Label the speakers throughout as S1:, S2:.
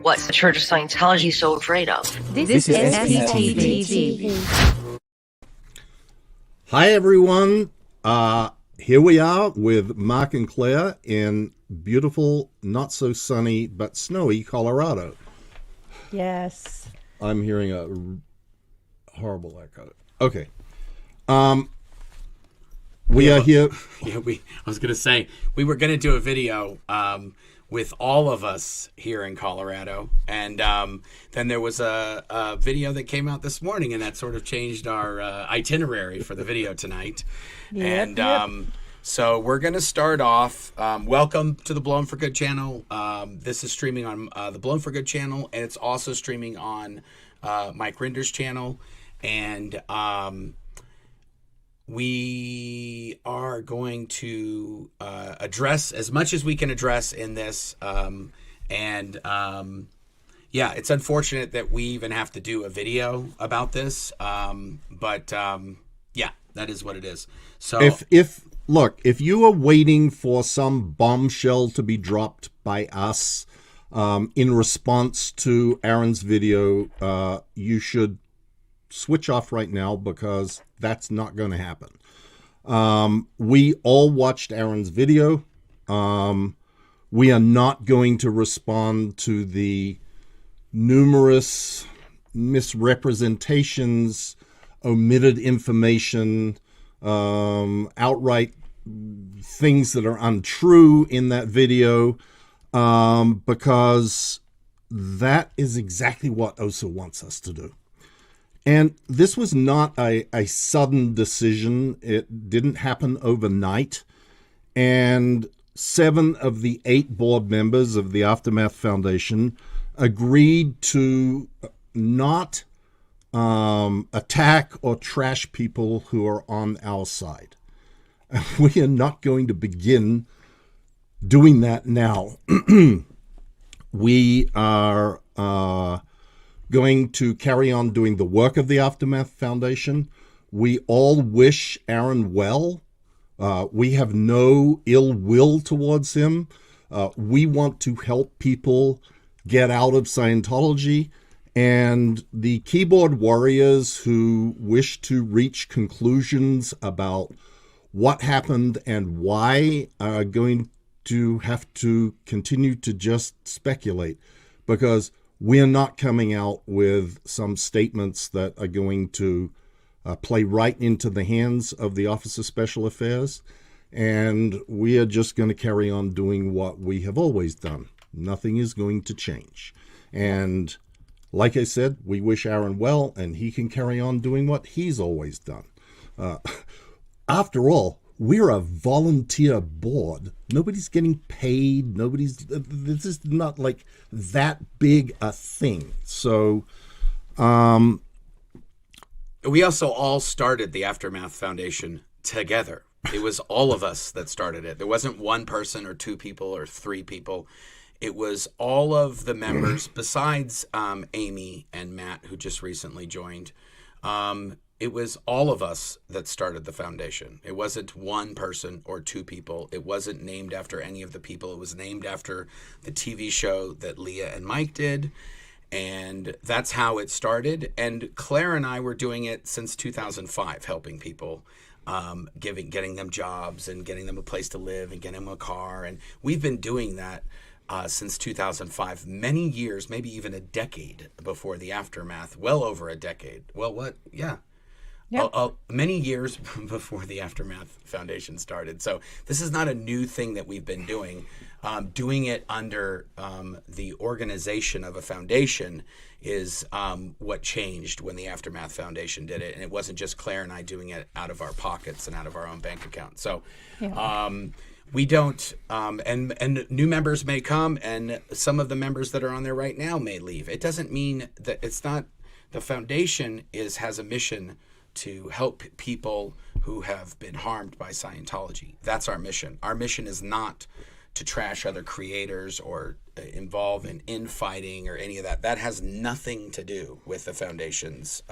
S1: What's the Church of Scientology so afraid of?
S2: This is SPTV.
S3: Hi, everyone. Here we are with Mark and Claire in beautiful, not so sunny, but snowy Colorado.
S2: Yes.
S3: I'm hearing a horrible echo. Okay. We are here.
S4: Yeah, I was going to say, we were going to do a video with all of us here in Colorado. And then there was a video that came out this morning, and that sort of changed our itinerary for the video tonight. So we're going to start off. Welcome to the Blown for Good channel. This is streaming on the Blown for Good channel, and it's also streaming on Mike Rinder's channel. And we are going to address as much as we can address in this. Yeah, it's unfortunate that we even have to do a video about this. Yeah, that is what it is. So
S3: if you are waiting for some bombshell to be dropped by us in response to Aaron's video, you should switch off right now, because that's not going to happen. We all watched Aaron's video. We are not going to respond to the numerous misrepresentations, omitted information, outright things that are untrue in that video, because that is exactly what OSA wants us to do. And this was not a sudden decision. It didn't happen overnight. And 7 of the 8 board members of the Aftermath Foundation agreed to not attack or trash people who are on our side. And we are not going to begin doing that now. We are going to carry on doing the work of the Aftermath Foundation. We all wish Aaron well. We have no ill will towards him. We want to help people get out of Scientology, and the keyboard warriors who wish to reach conclusions about what happened and why are going to have to continue to just speculate, because we're not coming out with some statements that are going to play right into the hands of the Office of Special Affairs. And we are just going to carry on doing what we have always done. Nothing is going to change. And like I said, we wish Aaron well, and he can carry on doing what he's always done. After all, we're a volunteer board. Nobody's getting paid. This is not like that big a thing. So,
S4: we also all started the Aftermath Foundation together. It was all of us that started it. There wasn't one person or 2 people or 3 people. It was all of the members, besides Amy and Matt, who just recently joined. It was all of us that started the foundation. It wasn't one person or 2 people. It wasn't named after any of the people. It was named after the TV show that Leah and Mike did. And that's how it started. And Claire and I were doing it since 2005, helping people, getting them jobs and getting them a place to live and getting them a car. And we've been doing that since 2005, many years, maybe even a decade before the Aftermath, well over a decade. Well, what? Yeah. Yep. Many years before the Aftermath Foundation started. So this is not a new thing that we've been doing. Doing it under the organization of a foundation is what changed when the Aftermath Foundation did it. And it wasn't just Claire and I doing it out of our pockets and out of our own bank account. So we don't, and new members may come, and some of the members that are on there right now may leave. It doesn't mean that it's not, the foundation has a mission to help people who have been harmed by Scientology. That's our mission. Our mission is not to trash other creators or involve in infighting or any of that. That has nothing to do with the foundation's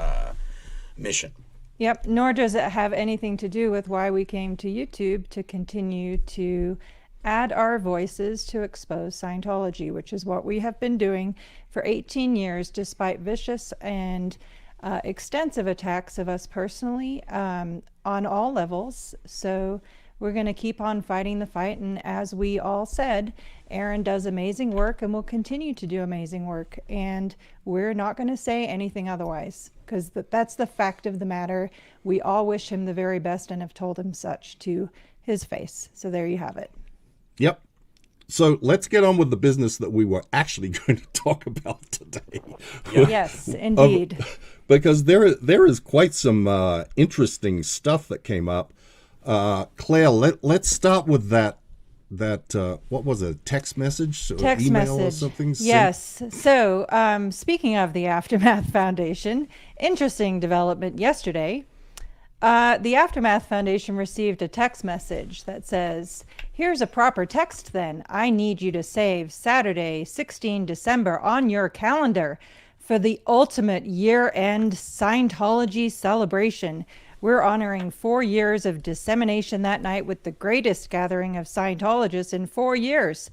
S4: mission.
S2: Yep, nor does it have anything to do with why we came to YouTube to continue to add our voices to expose Scientology, which is what we have been doing for 18 years, despite vicious and extensive attacks of us personally on all levels. So we're going to keep on fighting the fight. And as we all said, Aaron does amazing work and will continue to do amazing work. And we're not going to say anything otherwise, because that's the fact of the matter. We all wish him the very best and have told him such to his face. So there you have it.
S3: Yep. So let's get on with the business that we were actually going to talk about today.
S2: Yes, indeed.
S3: Because there is quite some interesting stuff that came up. Claire, let's start with that what was it, text message or
S2: Text
S3: email
S2: message.
S3: or something?
S2: Yes. So speaking of the Aftermath Foundation, interesting development yesterday. The Aftermath Foundation received a text message that says, here's a proper text then. I need you to save Saturday, 16 December on your calendar for the ultimate year-end Scientology celebration. We're honoring 4 years of dissemination that night with the greatest gathering of Scientologists in 4 years.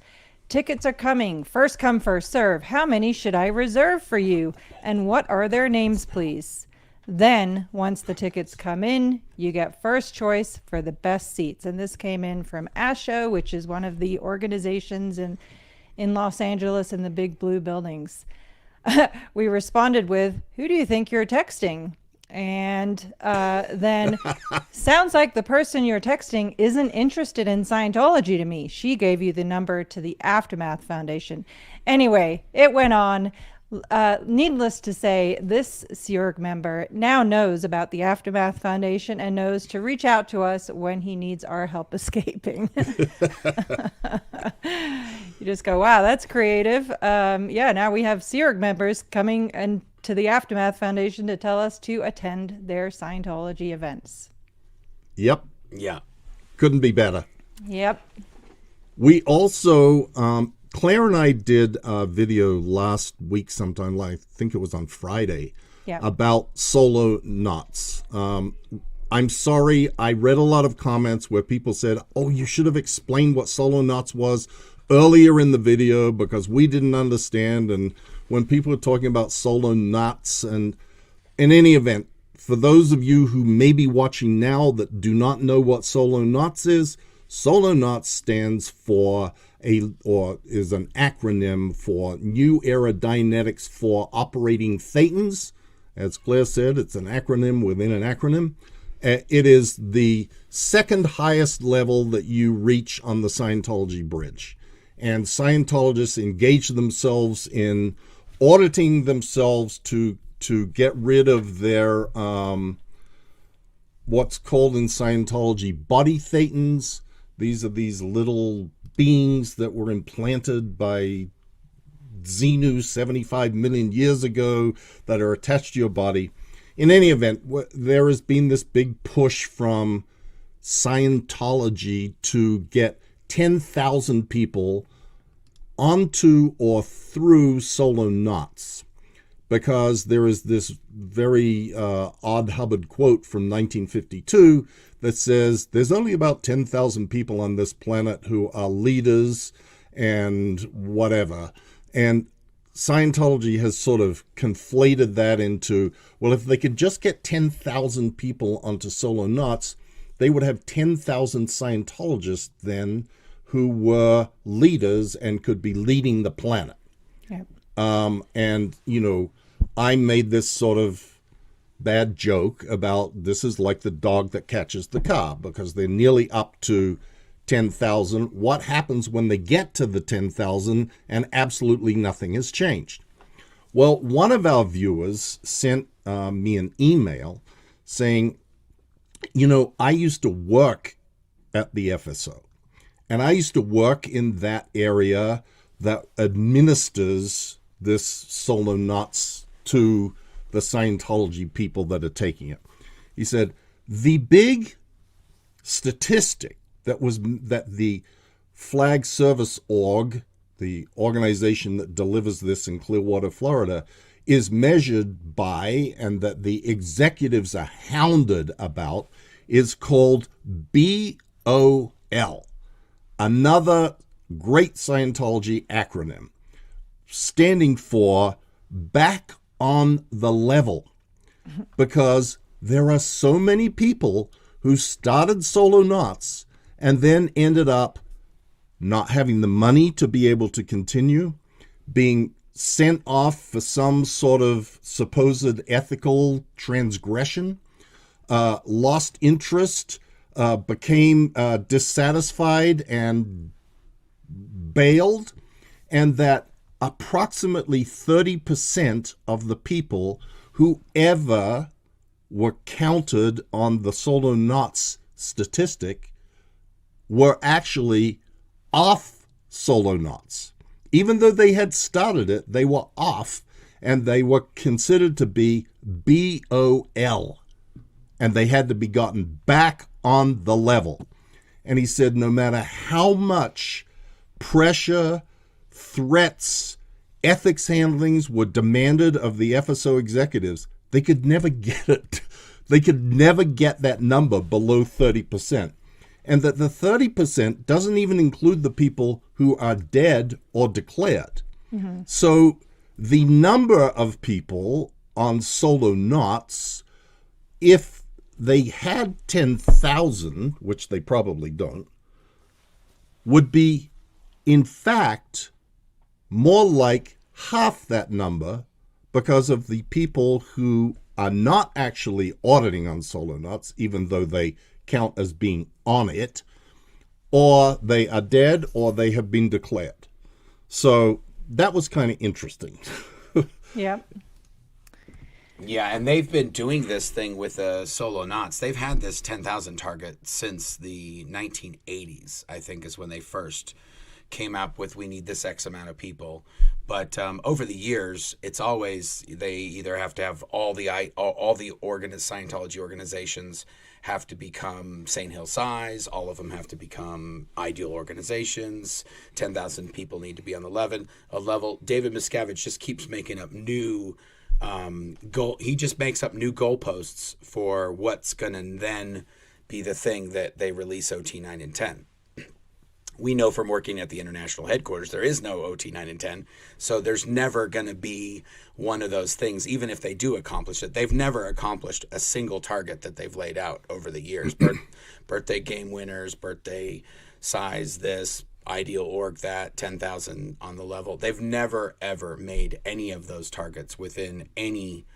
S2: Tickets are coming. First come, first serve. How many should I reserve for you? And what are their names, please? Then, once the tickets come in, you get first choice for the best seats. And this came in from ASHO, which is one of the organizations in Los Angeles in the big blue buildings. We responded with, who do you think you're texting? And then, sounds like the person you're texting isn't interested in Scientology to me. She gave you the number to the Aftermath Foundation. Anyway, it went on. Needless to say, this Sea Org member now knows about the Aftermath Foundation and knows to reach out to us when he needs our help escaping. You just go, wow, that's creative. Yeah, now we have Sea Org members coming and to the Aftermath Foundation to tell us to attend their Scientology events.
S3: Yep.
S4: Yeah.
S3: Couldn't be better.
S2: Yep.
S3: We also, Claire and I did a video last week sometime, I think it was on Friday,
S2: Yep.
S3: about solo knots. I'm sorry, I read a lot of comments where people said, oh, you should have explained what solo knots was earlier in the video because we didn't understand. And when people were talking about solo knots, and in any event, for those of you who may be watching now that do not know what solo knots is, solo knots stands for is an acronym for New Era Dynetics for Operating Thetans. As Claire said, it's an acronym within an acronym. It is the second highest level that you reach on the Scientology bridge. And Scientologists engage themselves in auditing themselves to get rid of their what's called in Scientology body thetans. These are these little beings that were implanted by Xenu 75 million years ago that are attached to your body. In any event, there has been this big push from Scientology to get 10,000 people onto or through solo knots, because there is this very odd Hubbard quote from 1952 that says there's only about 10,000 people on this planet who are leaders and whatever. And Scientology has sort of conflated that into, well, if they could just get 10,000 people onto solo knots, they would have 10,000 Scientologists then who were leaders and could be leading the planet.
S2: Yep.
S3: And, you know, I made this sort of bad joke about this is like the dog that catches the car, because they're nearly up to 10,000. What happens when they get to the 10,000 and absolutely nothing has changed? Well, one of our viewers sent me an email saying, you know, I used to work at the FSO. And I used to work in that area that administers this solo knots to the Scientology people that are taking it. He said, the big statistic that the Flag Service Org, the organization that delivers this in Clearwater, Florida, is measured by, and that the executives are hounded about, is called BOL. another great Scientology acronym standing for back on the level, because there are so many people who started solo knots and then ended up not having the money to be able to continue, being sent off for some sort of supposed ethical transgression, lost interest, became dissatisfied and bailed, and that approximately 30% of the people who ever were counted on the solo knots statistic were actually off solo knots. Even though they had started it, they were off, and they were considered to be BOL, and they had to be gotten back on the level. And he said no matter how much pressure, threats, ethics handlings were demanded of the FSO executives, they could never get it. They could never get that number below 30%. And that the 30% doesn't even include the people who are dead or declared. Mm-hmm. So the number of people on solo knots, if they had 10,000, which they probably don't, would be, in fact, more like half that number, because of the people who are not actually auditing on solo knots, even though they count as being on it, or they are dead, or they have been declared. So that was kind of interesting.
S2: Yep.
S4: Yeah, and they've been doing this thing with solo knots. They've had this 10,000 target since the 1980s, I think, is when they first came up with, we need this X amount of people. But over the years, it's always, they either have to have all the Scientology organizations have to become St. Hill size, all of them have to become ideal organizations, 10,000 people need to be on the level. David Miscavige just keeps making up new he just makes up new goalposts for what's going to then be the thing that they release OT 9 and 10. We know from working at the international headquarters, there is no OT 9 and 10. So there's never going to be one of those things, even if they do accomplish it. They've never accomplished a single target that they've laid out over the years. Birthday game winners, birthday size this, ideal org that, 10,000 on the level. They've never, ever made any of those targets within any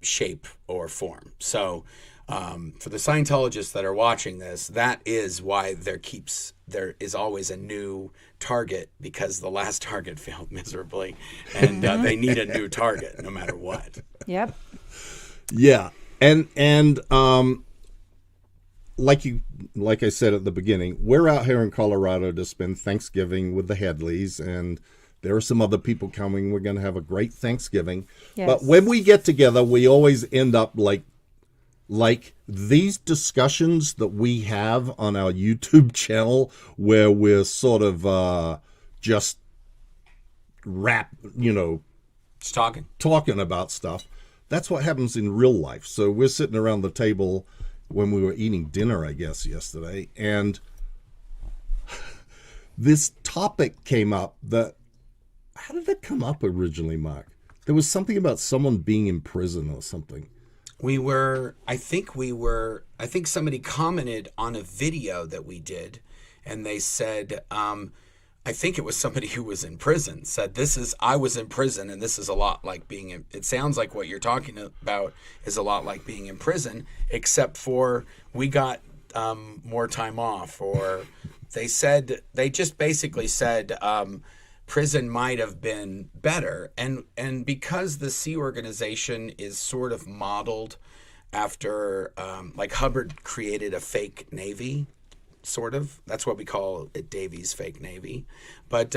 S4: shape or form. So for the Scientologists that are watching this, that is why there is always a new target, because the last target failed miserably, and they need a new target no matter what.
S2: Yep.
S3: Yeah, and like I said at the beginning, we're out here in Colorado to spend Thanksgiving with the Headleys, and there are some other people coming. We're going to have a great Thanksgiving. Yes. But when we get together, we always end up like these discussions that we have on our YouTube channel, where we're sort of just talking about stuff. That's what happens in real life. So we're sitting around the table when we were eating dinner, I guess, yesterday, and this topic came up that, how did that come up originally, Mark? There was something about someone being in prison or something.
S4: I think somebody commented on a video that we did, and they said, I think it was somebody who was in prison, said, I was in prison, and this is a lot like being in, it sounds like what you're talking about is a lot like being in prison, except for we got more time off, or they just basically said, prison might have been better. And because the Sea Organization is sort of modeled after, like Hubbard created a fake Navy, sort of. That's what we call it, Davy's fake Navy. But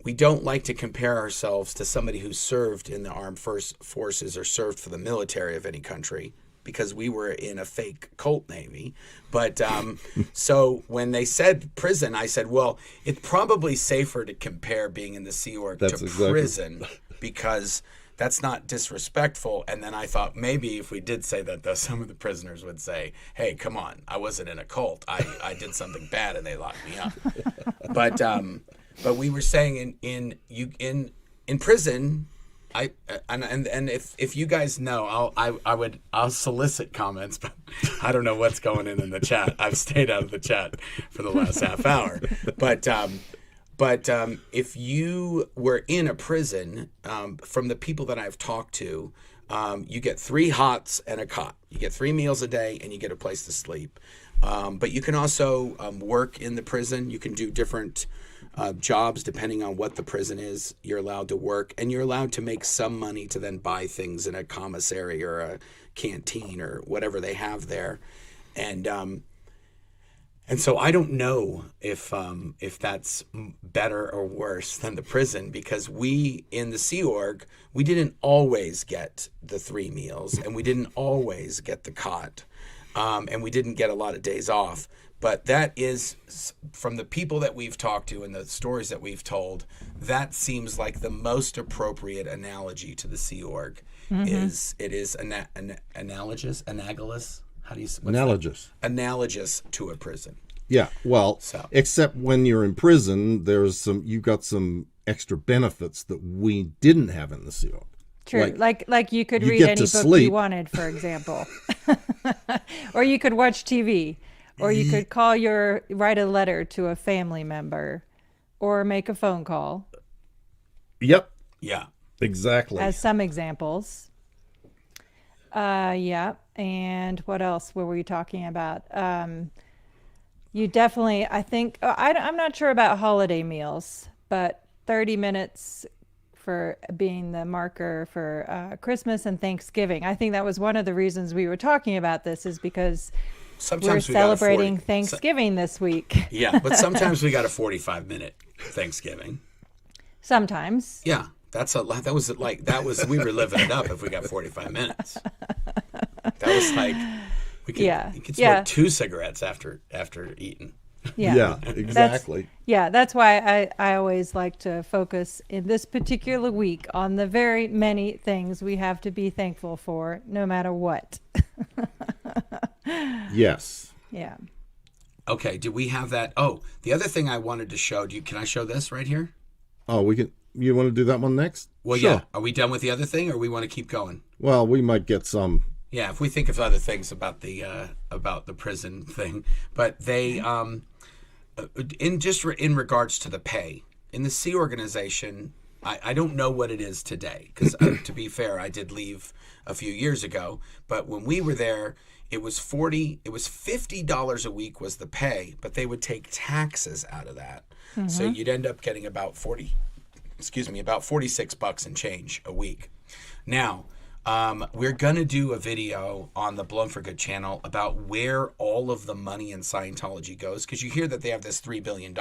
S4: we don't like to compare ourselves to somebody who served in the armed forces or served for the military of any country, because we were in a fake cult Navy. But so when they said prison, I said, well, it's probably safer to compare being in the Sea Org to prison, because that's not disrespectful. And then I thought maybe if we did say that, though, some of the prisoners would say, hey, come on, I wasn't in a cult. I did something bad and they locked me up. But we were saying in prison, and if you guys know, I'll solicit comments, but I don't know what's going in the chat. I've stayed out of the chat for the last half hour. But if you were in a prison, from the people that I've talked to, you get 3 hots and a cot. You get 3 meals a day and you get a place to sleep. But you can also work in the prison. You can do different jobs depending on what the prison is. You're allowed to work, and you're allowed to make some money to then buy things in a commissary or a canteen or whatever they have there. And so I don't know if that's better or worse than the prison, because we in the Sea Org, we didn't always get the 3 meals, and we didn't always get the cot, and we didn't get a lot of days off. But that is, from the people that we've talked to and the stories that we've told, that seems like the most appropriate analogy to the Sea Org. Mm-hmm. Analogous. How do you say
S3: analogous?
S4: Analogous to a prison.
S3: Yeah, well, except when you're in prison, you got some extra benefits that we didn't have in the Sea Org.
S2: True, like you could read any book you wanted, for example, or you could watch TV, or you could write a letter to a family member, or make a phone call.
S3: Yep.
S4: Yeah.
S3: Exactly.
S2: As some examples. Yeah. And what else were we talking about? You definitely, I think, I'm not sure about holiday meals, but 30 minutes for being the marker for Christmas and Thanksgiving. I think that was one of the reasons we were talking about this, is because we're celebrating Thanksgiving this week.
S4: Yeah, but sometimes we got a 45-minute Thanksgiving.
S2: Sometimes.
S4: Yeah, we were living it up if we got 45 minutes. That was like, you could smoke 2 cigarettes after eating.
S3: Yeah, exactly.
S2: That's why I always like to focus in this particular week on the very many things we have to be thankful for, no matter what.
S3: Yes.
S2: Yeah.
S4: Okay, do we have that? Oh, the other thing I wanted to show, can I show this right here?
S3: Oh, we can. You want to do that one next?
S4: Well,
S3: sure.
S4: Yeah. Are we done with the other thing, or we want to keep going?
S3: Well, we might get some.
S4: Yeah, if we think of other things about the prison thing, but they in regards to the pay in the Sea Organization, I don't know what it is today, because to be fair, I did leave a few years ago. But when we were there, it was $50 a week was the pay, but they would take taxes out of that, so you'd end up getting about $46 and change a week. Now. We're going to do a video on the Blown for Good channel about where all of the money in Scientology goes, because you hear that they have this $3 billion.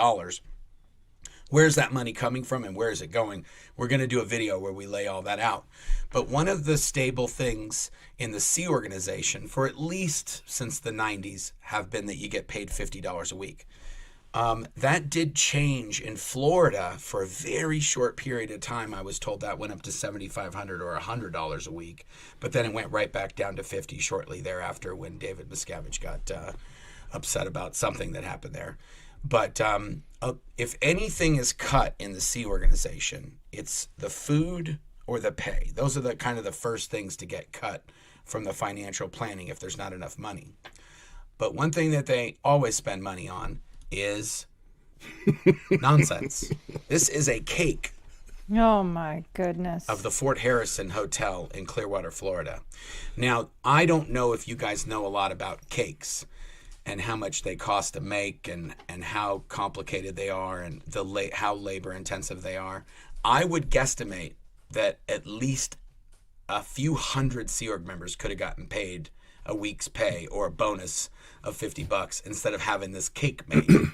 S4: Where's that money coming from and where is it going? We're going to do a video where we lay all that out. But one of the stable things in the Sea Organization, for at least since the 90s, have been that you get paid $50 a week. That did change in Florida for a very short period of time. I was told that went up to $7,500 or $100 a week, but then it went right back down to $50 shortly thereafter when David Miscavige got upset about something that happened there. But if anything is cut in the Sea Organization, it's the food or the pay. Those are the kind of the first things to get cut from the financial planning if there's not enough money. But one thing that they always spend money on is nonsense. This is a cake.
S2: Oh my goodness.
S4: Of the Fort Harrison Hotel in Clearwater, Florida. Now, I don't know if you guys know a lot about cakes and how much they cost to make and how complicated they are and how labor intensive they are. I would guesstimate that at least a few hundred Sea Org members could have gotten paid a week's pay or a bonus of $50 instead of having this cake made.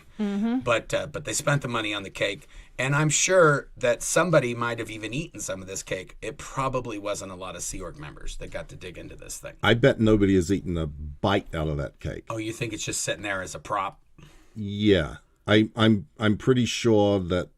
S4: But they spent the money on the cake, and I'm sure that somebody might have even eaten some of this cake. It probably wasn't a lot of Sea Org members that got to dig into this thing.
S3: I bet nobody has eaten a bite out of that cake.
S4: Oh, you think it's just sitting there as a prop?
S3: Yeah, I'm pretty sure that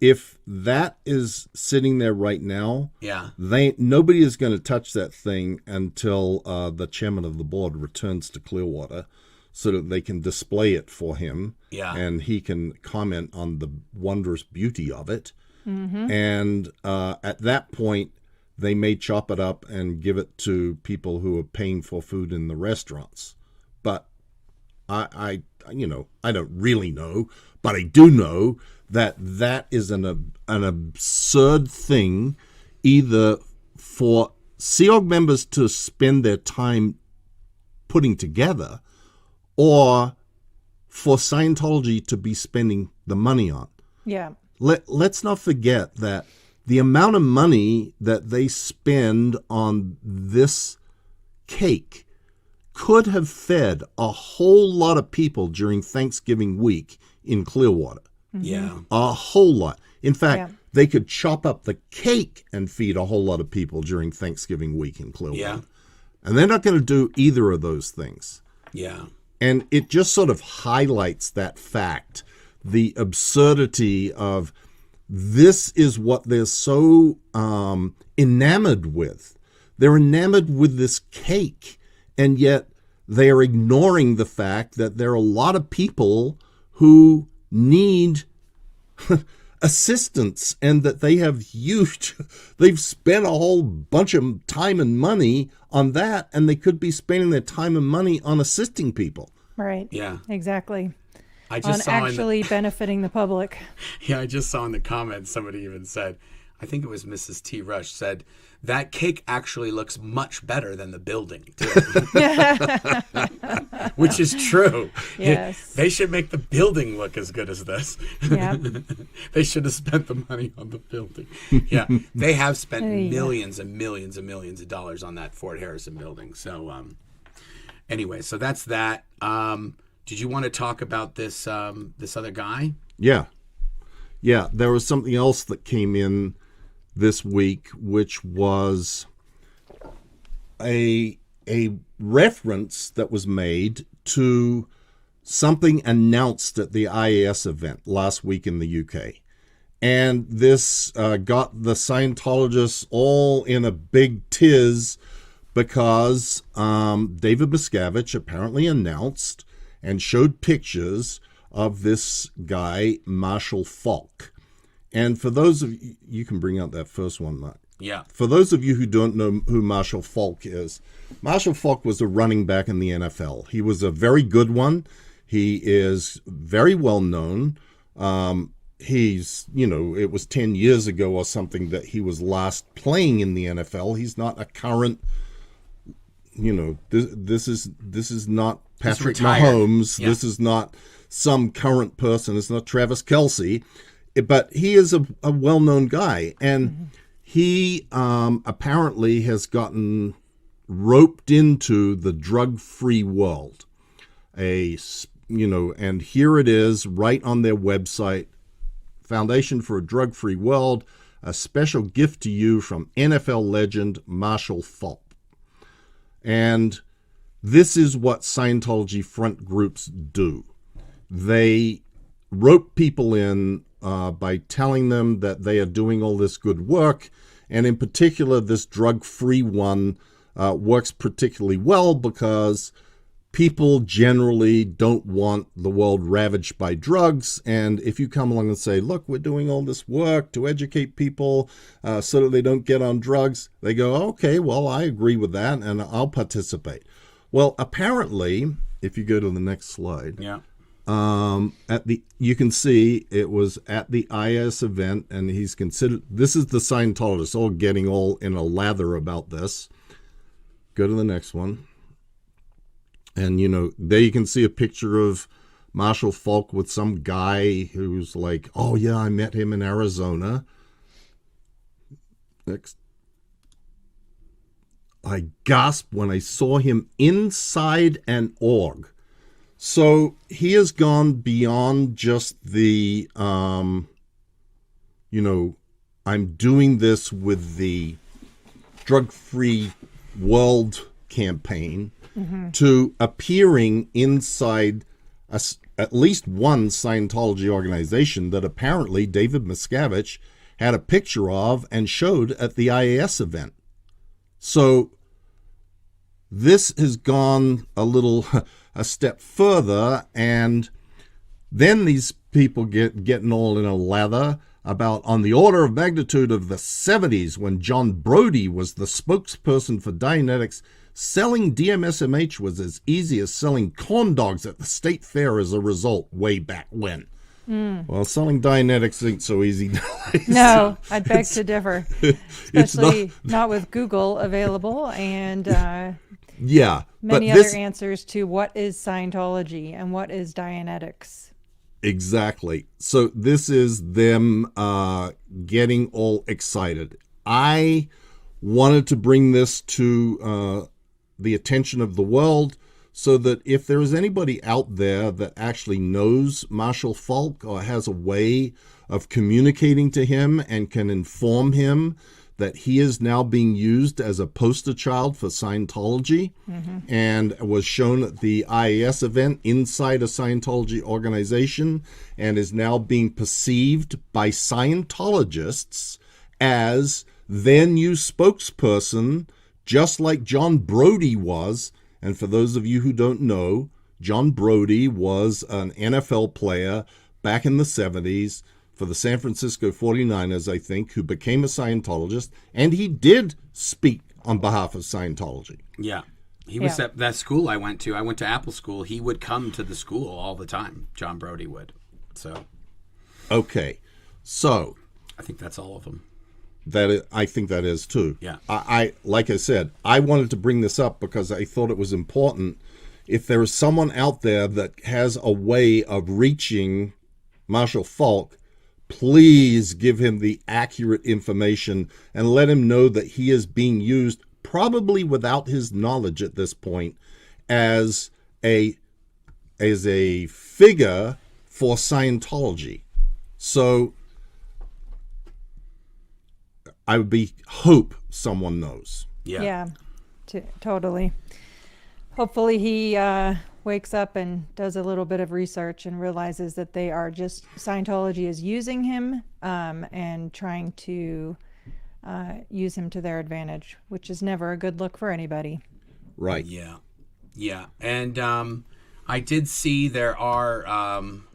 S3: if that is sitting there right now,
S4: Yeah.
S3: nobody is going to touch that thing until the chairman of the board returns to Clearwater, so that they can display it for him, and he can comment on the wondrous beauty of it. And at that point, they may chop it up and give it to people who are paying for food in the restaurants. But I don't really know, but I do know that is an absurd thing, either for Sea Org members to spend their time putting together, or for Scientology to be spending the money on.
S2: Yeah.
S3: Let's not forget that the amount of money that they spend on this cake could have fed a whole lot of people during Thanksgiving week in Clearwater.
S4: Yeah.
S3: A whole lot. In fact, they could chop up the cake and feed a whole lot of people during Thanksgiving week in Clearwater.
S4: Yeah.
S3: And they're not going to do either of those things.
S4: Yeah.
S3: And it just sort of highlights that fact, the absurdity of this is what they're so enamored with. They're enamored with this cake, and yet they are ignoring the fact that there are a lot of people who need assistance, and that they've spent a whole bunch of time and money on that, and they could be spending their time and money on assisting people.
S2: Right.
S4: Yeah.
S2: Exactly.
S4: I just
S2: On actually benefiting the public.
S4: I just saw in the comments somebody even said, I think it was Mrs. T. Rush said, that cake actually looks much better than the building, too. Which is true.
S2: Yes.
S4: They should make the building look as good as this.
S2: Yeah.
S4: They should have spent the money on the building. Yeah. They have spent millions and millions and millions of dollars on that Fort Harrison building. So anyway, so that's that. Did you want to talk about this this other guy?
S3: Yeah. There was something else that came in this week, which was a reference that was made to something announced at the IAS event last week in the UK. And this got the Scientologists all in a big tiz, because David Miscavige apparently announced and showed pictures of this guy, Marshall Falk. And for those of you, you can bring out that first one, Mark.
S4: Yeah.
S3: For those of you who don't know who Marshall Falk is, Marshall Falk was a running back in the NFL. He was a very good one. He is very well known. He's, it was 10 years ago or something that he was last playing in the NFL. He's not a current, this is not Patrick Mahomes. Yeah. This is not some current person. It's not Travis Kelce. But he is a well-known guy, and he apparently has gotten roped into the drug-free world. And here it is right on their website, Foundation for a Drug-Free World, a special gift to you from NFL legend Marshall Falk. And this is what Scientology front groups do. They rope people in by telling them that they are doing all this good work. And in particular, this drug-free one works particularly well because people generally don't want the world ravaged by drugs. And if you come along and say, look, we're doing all this work to educate people so that they don't get on drugs, they go, okay, well, I agree with that and I'll participate. Well, apparently, if you go to the next slide, you can see it was at the IS event, and he's considered, this is the Scientologists all getting all in a lather about this. Go to the next one. And, there you can see a picture of Marshall Falk with some guy who's like, oh, yeah, I met him in Arizona. Next. I gasped when I saw him inside an org. So he has gone beyond just the, I'm doing this with the drug-free world campaign to appearing inside a at least one Scientology organization that apparently David Miscavige had a picture of and showed at the IAS event. So this has gone a step further, and then these people getting all in a lather about on the order of magnitude of the 70s when John Brody was the spokesperson for Dianetics. Selling DMSMH was as easy as selling corn dogs at the state fair as a result way back when. Well, selling Dianetics ain't so easy nowadays.
S2: No, I'd beg to differ. Especially not with Google available and many other answers to what is Scientology and what is Dianetics.
S3: Exactly. So this is them getting all excited. I wanted to bring this to the attention of the world so that if there is anybody out there that actually knows Marshall Falk or has a way of communicating to him and can inform him that he is now being used as a poster child for Scientology and was shown at the IAS event inside a Scientology organization and is now being perceived by Scientologists as their new spokesperson, just like John Brody was. And for those of you who don't know, John Brody was an NFL player back in the 70s for the San Francisco 49ers, I think, who became a Scientologist, and he did speak on behalf of Scientology.
S4: Yeah. He was at that school I went to. I went to Apple School. He would come to the school all the time. John Brody would. So.
S3: Okay. So.
S4: I think that's all of them.
S3: I think that is too.
S4: Yeah.
S3: I like I said, I wanted to bring this up because I thought it was important. If there is someone out there that has a way of reaching Marshall Falk, please give him the accurate information and let him know that he is being used, probably without his knowledge at this point, as a figure for Scientology. So I would hope someone knows.
S2: Yeah, totally. Hopefully he wakes up and does a little bit of research and realizes that Scientology is using him and trying to use him to their advantage, which is never a good look for anybody.
S3: Right.
S4: Yeah. And I did see there are,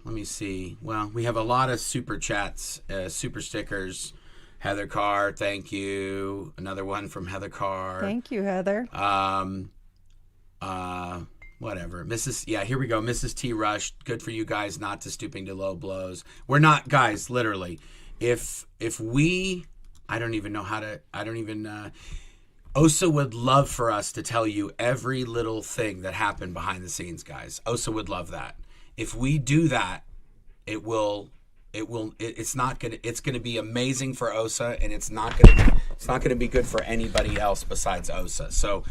S4: let me see. Well, we have a lot of super chats, super stickers. Heather Carr, thank you. Another one from Heather Carr.
S2: Thank you, Heather.
S4: Whatever. Here we go. Mrs. T. Rush, good for you guys not to stooping to low blows. We're not, guys, literally. If we, Osa would love for us to tell you every little thing that happened behind the scenes, guys. Osa would love that. If we do that, it's gonna be amazing for Osa, and it's not gonna be good for anybody else besides Osa. So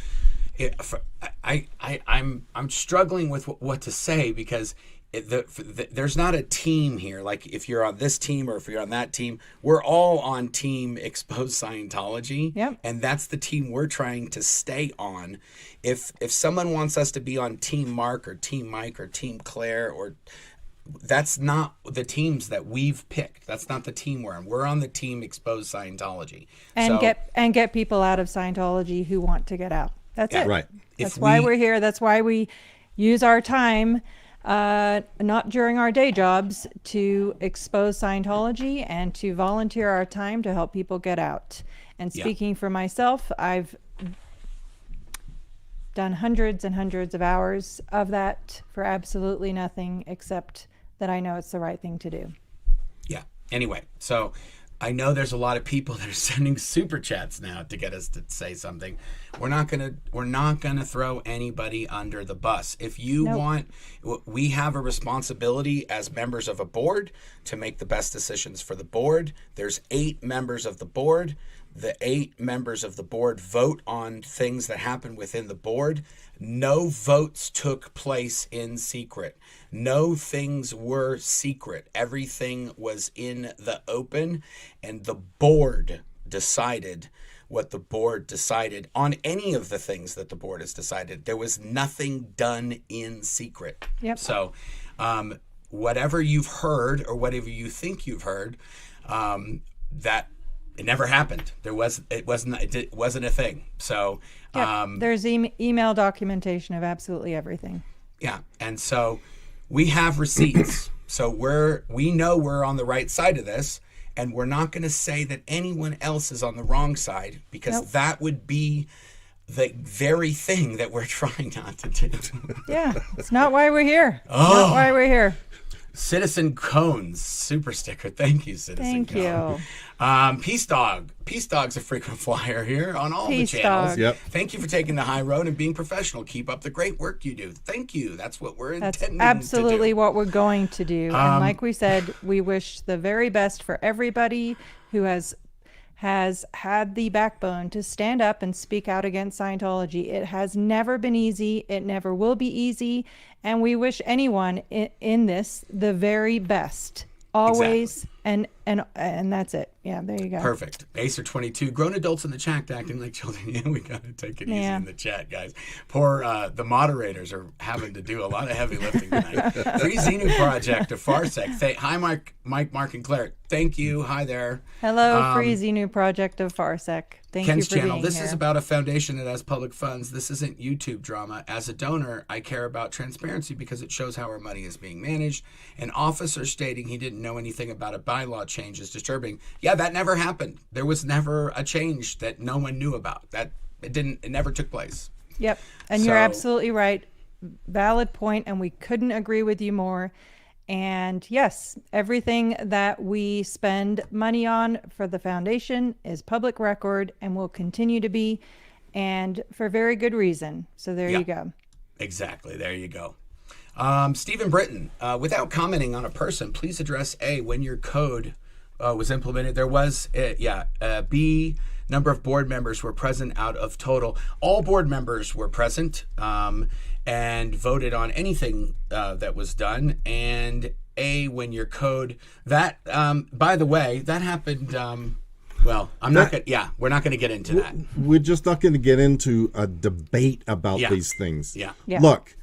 S4: I'm struggling with what to say because there's not a team here. Like if you're on this team or if you're on that team, we're all on Team Expose Scientology.
S2: Yep.
S4: And that's the team we're trying to stay on. If someone wants us to be on Team Mark or Team Mike or Team Claire, or that's not the teams that we've picked. That's not the team we're on. We're on the Team Expose Scientology.
S2: And get people out of Scientology who want to get out. That's it.
S3: Right.
S2: That's why we're here. That's why we use our time, not during our day jobs, to expose Scientology and to volunteer our time to help people get out. And speaking for myself, I've done hundreds and hundreds of hours of that for absolutely nothing except that I know it's the right thing to do.
S4: Yeah. Anyway, so I know there's a lot of people that are sending super chats now to get us to say something. We're not gonna throw anybody under the bus. If you want, we have a responsibility as members of a board to make the best decisions for the board. There's 8 members of the board. The 8 members of the board vote on things that happen within the board. No votes took place in secret. No things were secret. Everything was in the open, and the board decided what the board decided on any of the things that the board has decided. There was nothing done in secret.
S2: Yep.
S4: So Whatever you've heard or whatever you think you've heard, that it never happened. It wasn't a thing. So
S2: there's email documentation of absolutely everything.
S4: yeah, and so we have receipts. So we know we're on the right side of this, and we're not going to say that anyone else is on the wrong side, because that would be the very thing that we're trying not to do.
S2: Yeah, it's not why we're here.
S4: Oh.
S2: Not why we're here.
S4: Citizen Cones super sticker. Thank you, Citizen
S2: Thank
S4: Cone.
S2: you.
S4: Peace Dog. Peace Dog's a frequent flyer here on all
S2: Peace
S4: the channels.
S2: Dog.
S3: Yep.
S4: Thank you for taking the high road and being professional. Keep up the great work you do. Thank you. That's what we're
S2: That's
S4: intending
S2: absolutely
S4: to do.
S2: what we're going to do. And like we said, we wish the very best for everybody who has had the backbone to stand up and speak out against Scientology. It has never been easy. It never will be easy. And we wish anyone in this the very best. Always.
S4: Exactly.
S2: And that's it. Yeah, there you go.
S4: Perfect. Acer22. Grown adults in the chat acting like children. Yeah, we got to take it easy in the chat, guys. Poor the moderators are having to do a lot of heavy lifting tonight. Free Xenu Project of Farsec. Hi, Mike, Mark, and Claire. Thank you. Hi there.
S2: Hello, Free Xenu Project of Farsec. Thank
S4: Ken's
S2: you for
S4: channel.
S2: being
S4: This
S2: here.
S4: is about a foundation that has public funds. This isn't YouTube drama. As a donor, I care about transparency because it shows how our money is being managed. An officer stating he didn't know anything about a bylaw change is disturbing. Yeah, that never happened. There was never a change that no one knew about. It never took place.
S2: Yep. And you're absolutely right. Valid point, and we couldn't agree with you more. And yes, everything that we spend money on for the foundation is public record and will continue to be, and for very good reason. So there you go.
S4: Exactly. There you go. Stephen Britton, without commenting on a person, please address A, when your code was implemented. There was, B, number of board members were present out of total. All board members were present and voted on anything that was done. And A, when your code, that, by the way, that happened, well, we're not going to get into that.
S3: We're just not going to get into a debate about these things.
S4: Yeah.
S3: Look,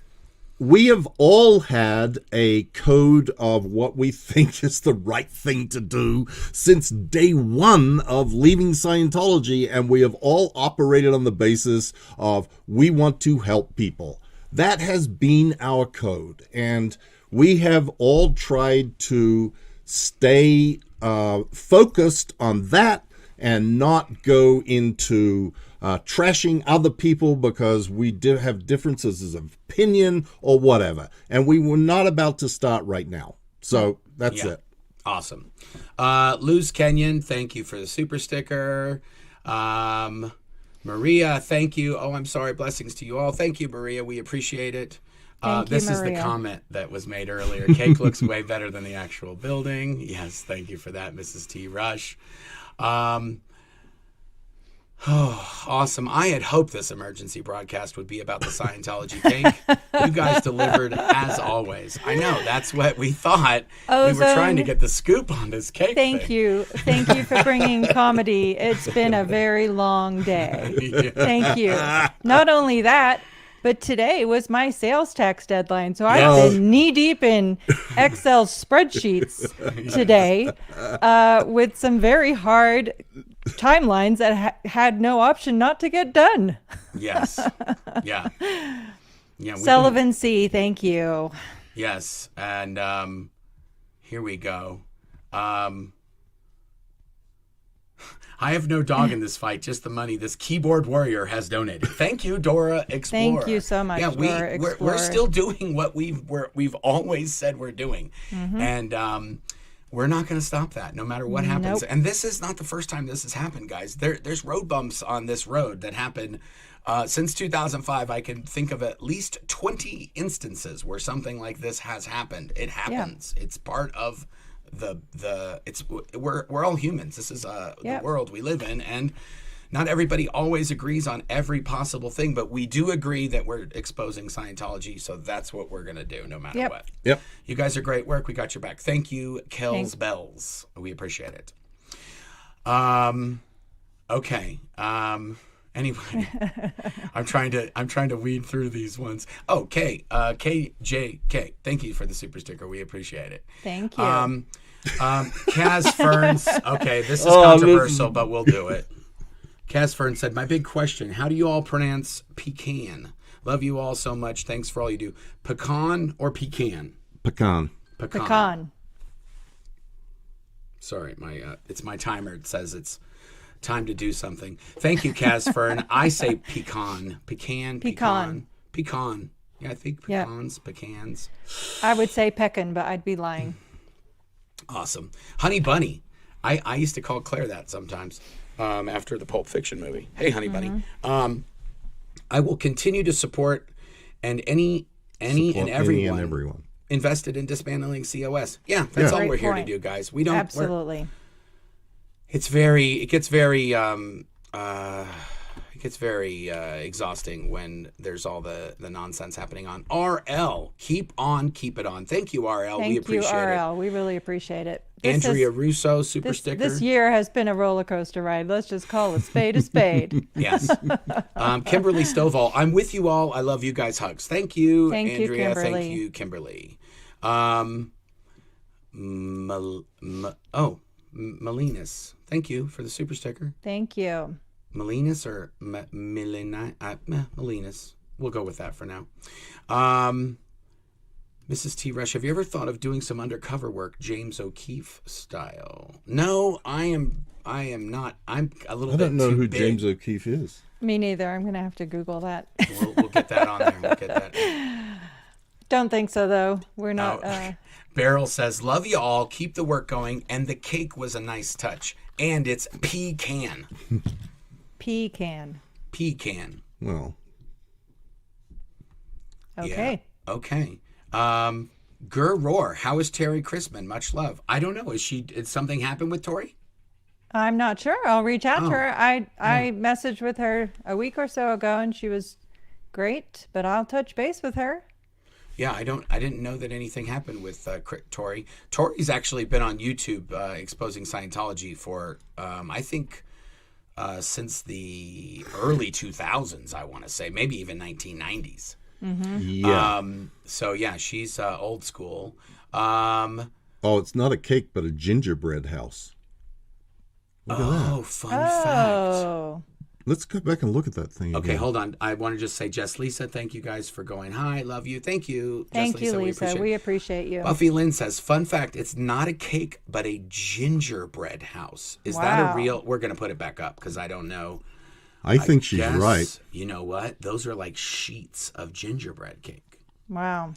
S3: we have all had a code of what we think is the right thing to do since day one of leaving Scientology, and we have all operated on the basis of we want to help people. That has been our code, and we have all tried to stay focused on that and not go into trashing other people because we do have differences of opinion or whatever. And we were not about to start right now. So that's it.
S4: Awesome. Luz Kenyon, thank you for the super sticker. Maria, thank you. Oh, I'm sorry. Blessings to you all. Thank you, Maria. We appreciate it. This is the comment that was made earlier. Cake looks way better than the actual building. Yes, thank you for that, Mrs. T. Rush. Oh, awesome. I had hoped this emergency broadcast would be about the Scientology cake. You guys delivered as always. I know, that's what we thought.
S2: Ozone.
S4: We were trying to get the scoop on this cake
S2: Thank
S4: thing.
S2: you. Thank you for bringing comedy. It's been a very long day.
S4: Yeah.
S2: Thank you. Not only that, but today was my sales tax deadline. So I've been knee deep in Excel spreadsheets today with some very hard timelines that had no option not to get done.
S4: Yes. Yeah. Yeah.
S2: Sullivan C., thank you.
S4: Yes. And here we go. I have no dog in this fight, just the money this keyboard warrior has donated. Thank you, Dora Explorer.
S2: Thank you so much, Dora Explorer.
S4: We're still doing what we've always said we're doing. And we're not going to stop that no matter what happens. And this is not the first time this has happened, guys. There's road bumps on this road that happen since 2005. I can think of at least 20 instances where something like this has happened. It happens. It's part of we're all humans. This is the world we live in, and not everybody always agrees on every possible thing, but we do agree that we're exposing Scientology, so that's what we're gonna do no matter what.
S3: Yep.
S4: You guys are great work. We got your back. Thank you, Kells Bells. We appreciate it. Okay. Anyway, I'm trying to weed through these ones. Oh, KJK. Thank you for the super sticker. We appreciate it.
S2: Thank you.
S4: Kaz Ferns. Okay, this is controversial, but we'll do it. Kaz Fern said, "My big question: how do you all pronounce pecan? Love you all so much. Thanks for all you do. Pecan or pecan?
S3: Pecan.
S2: Pecan.
S4: Sorry, it's my timer. It says it's time to do something. Thank you, Kaz Fern. I say pecan. Pecan. Yeah, I think pecans.
S2: I would say pecan, but I'd be lying.
S4: Awesome. Honey Bunny. I used to call Claire that sometimes after the Pulp Fiction movie. Hey, Honey Bunny. I will continue to support any and everyone invested in dismantling COS. Yeah, that's all we're here to do, guys. We don't
S2: absolutely.
S4: It gets very exhausting when there's all the nonsense happening on RL. Keep it on. Thank you, RL. We appreciate it.
S2: RL. We really appreciate it.
S4: Andrea Russo, super sticker.
S2: This year has been a roller coaster ride. Let's just call a spade a spade.
S4: Yes. Kimberly Stovall, I'm with you all. I love you guys. Hugs. Thank you,
S2: Andrea.
S4: Kimberly.
S2: Thank
S4: you, Kimberly. Malinas. Thank you for the super sticker.
S2: Thank you.
S4: Malinas or Malinas. We'll go with that for now. Mrs. T. Rush, have you ever thought of doing some undercover work, James O'Keefe style? No, I am not. I'm a little bit. I don't know
S3: who
S4: big.
S3: James O'Keefe is.
S2: Me neither. I'm going to have to Google that.
S4: We'll get that on there. We'll get that.
S2: Don't think so, though. We're not.
S4: Beryl says, love you all. Keep the work going. And the cake was a nice touch. And it's pecan.
S2: Pecan.
S3: Well.
S2: Okay.
S4: Yeah. Okay. Gur Roar, how is Terry Chrisman? Much love. I don't know. Did something happen with Tori?
S2: I'm not sure. I'll reach out to her. I messaged with her a week or so ago, and she was great. But I'll touch base with her.
S4: Yeah, I didn't know that anything happened with Tori. Tori's actually been on YouTube exposing Scientology for I think since the early 2000s. I want to say maybe even 1990s.
S2: Mm-hmm.
S3: Yeah.
S4: So yeah, she's old school.
S3: It's not a cake, but a gingerbread house. Look at that.
S4: Fun fact.
S3: Let's go back and look at that thing.
S4: Okay,
S3: again.
S4: hold on. I want to just say, Jess Lisa, thank you guys for going. Hi, love you. Thank you.
S2: Thank
S4: Jess
S2: you, Lisa. We appreciate you.
S4: Buffy Lynn says, fun fact, it's not a cake, but a gingerbread house. Is that a real? We're going to put it back up because I don't know.
S3: I think she's right.
S4: You know what? Those are like sheets of gingerbread cake.
S2: Wow.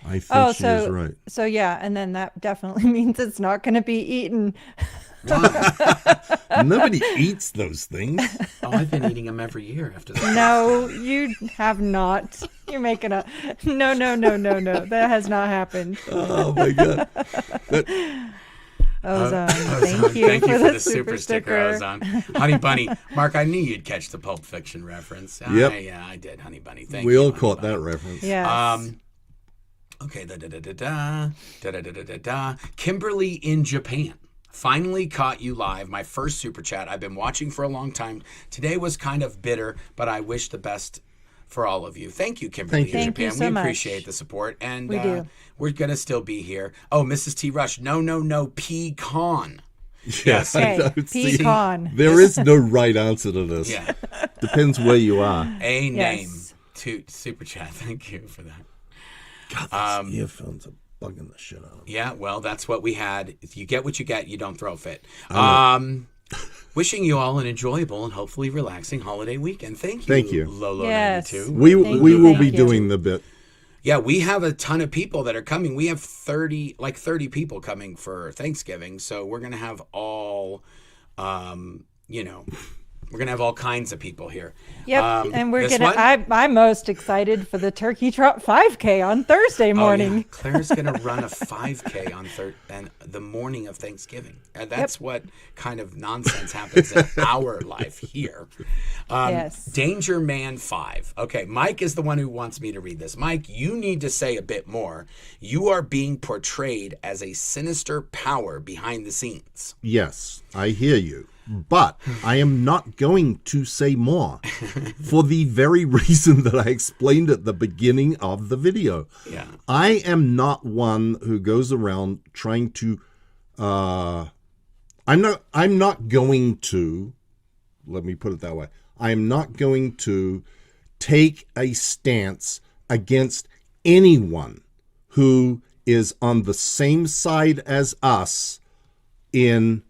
S3: I think she is right.
S2: So yeah, and then that definitely means it's not going to be eaten.
S3: Nobody eats those things.
S4: Oh, I've been eating them every year after that.
S2: No, you have not. You're making a no. That has not happened.
S3: Oh my God.
S2: Ozone. Thank you for the super sticker.
S4: Ozone. Honey Bunny. Mark, I knew you'd catch the Pulp Fiction reference.
S3: Yep.
S4: Yeah, I did, Honey Bunny. Thank you.
S3: We all caught that reference.
S2: Yes.
S4: Okay. Kimberly in Japan. Finally caught you live. My first super chat. I've been watching for a long time. Today was kind of bitter, but I wish the best for all of you. Thank you, Kimberly in Japan.
S2: You so
S4: we
S2: much.
S4: appreciate the support. And
S2: we do.
S4: We're going to still be here. Oh, Mrs. T. Rush. No. Pecan.
S3: Yes.
S2: Okay. Pecan.
S3: There is no right answer to this.
S4: Yeah.
S3: Depends where you are.
S4: A name to super chat. Thank you for that.
S3: God, these earphones are bugging the shit out of me.
S4: Yeah, well, that's what we had. If you get what you get, you don't throw a fit. Wishing you all an enjoyable and hopefully relaxing holiday weekend. Thank you. Lolo 92.
S3: We will be doing the bit.
S4: Yeah, we have a ton of people that are coming. We have 30 people coming for Thanksgiving. So we're going to have all, we're going to have all kinds of people here.
S2: Yep, and we're going to, I'm most excited for the Turkey Trot 5K on Thursday morning.
S4: Oh, yeah. Claire's going to run a 5K on the morning of Thanksgiving. And that's what kind of nonsense happens in our life here.
S2: Yes.
S4: Danger Man 5. Okay, Mike is the one who wants me to read this. Mike, you need to say a bit more. You are being portrayed as a sinister power behind the scenes.
S3: Yes, I hear you. But I am not going to say more for the very reason that I explained at the beginning of the video.
S4: Yeah.
S3: I am not one who goes around trying to I'm not going to, let me put it that way. I am not going to take a stance against anyone who is on the same side as us in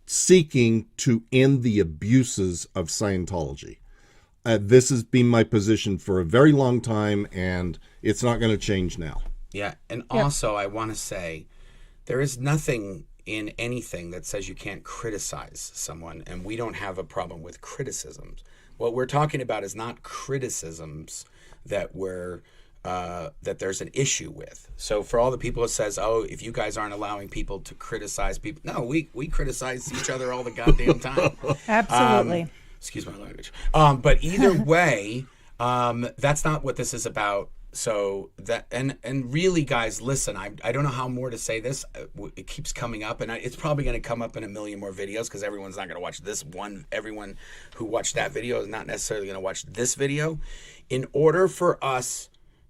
S3: seeking to end the abuses of Scientology. This has been my position for a very long time, and it's not going to change now.
S4: Yeah, and also I want to say there is nothing in anything that says you can't criticize someone, and we don't have a problem with criticisms. What we're talking about is not criticisms that that there's an issue with. So for all the people that says, oh, if you guys aren't allowing people to criticize people, no, we criticize each other all the goddamn time.
S2: Absolutely.
S4: Excuse my language. But either way, that's not what this is about. So that and really, guys, listen. I don't know how more to say this. It keeps coming up, and it's probably going to come up in a million more videos because everyone's not going to watch this one. Everyone who watched that video is not necessarily going to watch this video. In order for us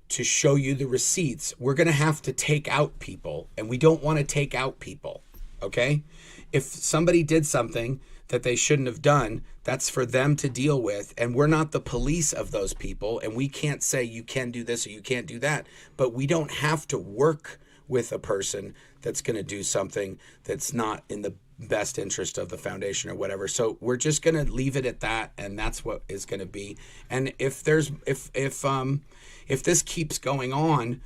S4: to show you the receipts, we're going to have to take out people, and we don't want to take out people. Okay, if somebody did something that they shouldn't have done, that's for them to deal with, and we're not the police of those people, and we can't say you can do this or you can't do that, but we don't have to work with a person that's going to do something that's not in the best interest of the foundation or whatever. So we're just going to leave it at that, and that's what is going to be. And if this keeps going on,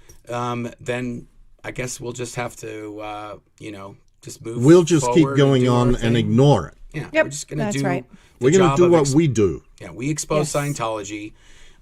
S4: then I guess we'll just have to just move.
S3: We'll just keep going on and ignore it.
S4: Yeah,
S2: Yep,
S4: we're just going to do.
S2: right.
S3: We're going to do what we do.
S4: Yeah, we expose
S2: Yes.
S4: Scientology.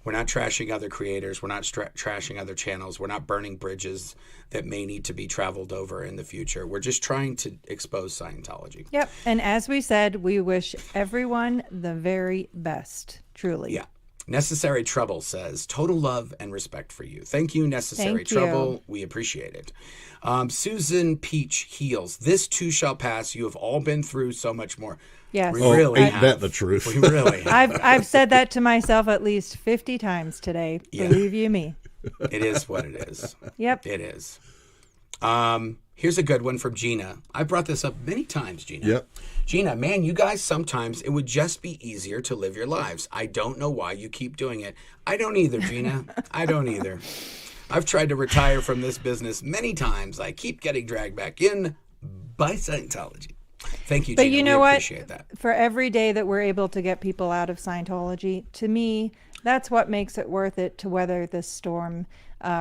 S4: We're not trashing other creators. We're not trashing other channels. We're not burning bridges that may need to be traveled over in the future. We're just trying to expose Scientology.
S2: Yep. And as we said, we wish everyone the very best, truly.
S4: Yeah. Necessary Trouble says, total love and respect for you. Thank you, Necessary
S2: Thank you.
S4: Trouble. We appreciate it. Susan Peach Heals. This too shall pass. You have all been through so much more.
S2: Yes.
S4: We
S3: Oh,
S4: really
S3: ain't
S4: have.
S3: that the truth?
S4: We really have.
S2: I've said that to myself at least 50 times today.
S4: Yeah.
S2: Believe you me.
S4: It is what it is.
S2: Yep.
S4: It is. Here's a good one from Gina. I brought this up many times, Gina.
S3: Yep.
S4: Gina, man, you guys, sometimes it would just be easier to live your lives. I don't know why you keep doing it. I don't either, Gina. I don't either. I've tried to retire from this business many times. I keep getting dragged back in by Scientology. Thank you,
S2: But
S4: Gina.
S2: you know
S4: we
S2: what?
S4: appreciate that.
S2: For every day that we're able to get people out of Scientology, to me, that's what makes it worth it to weather this storm.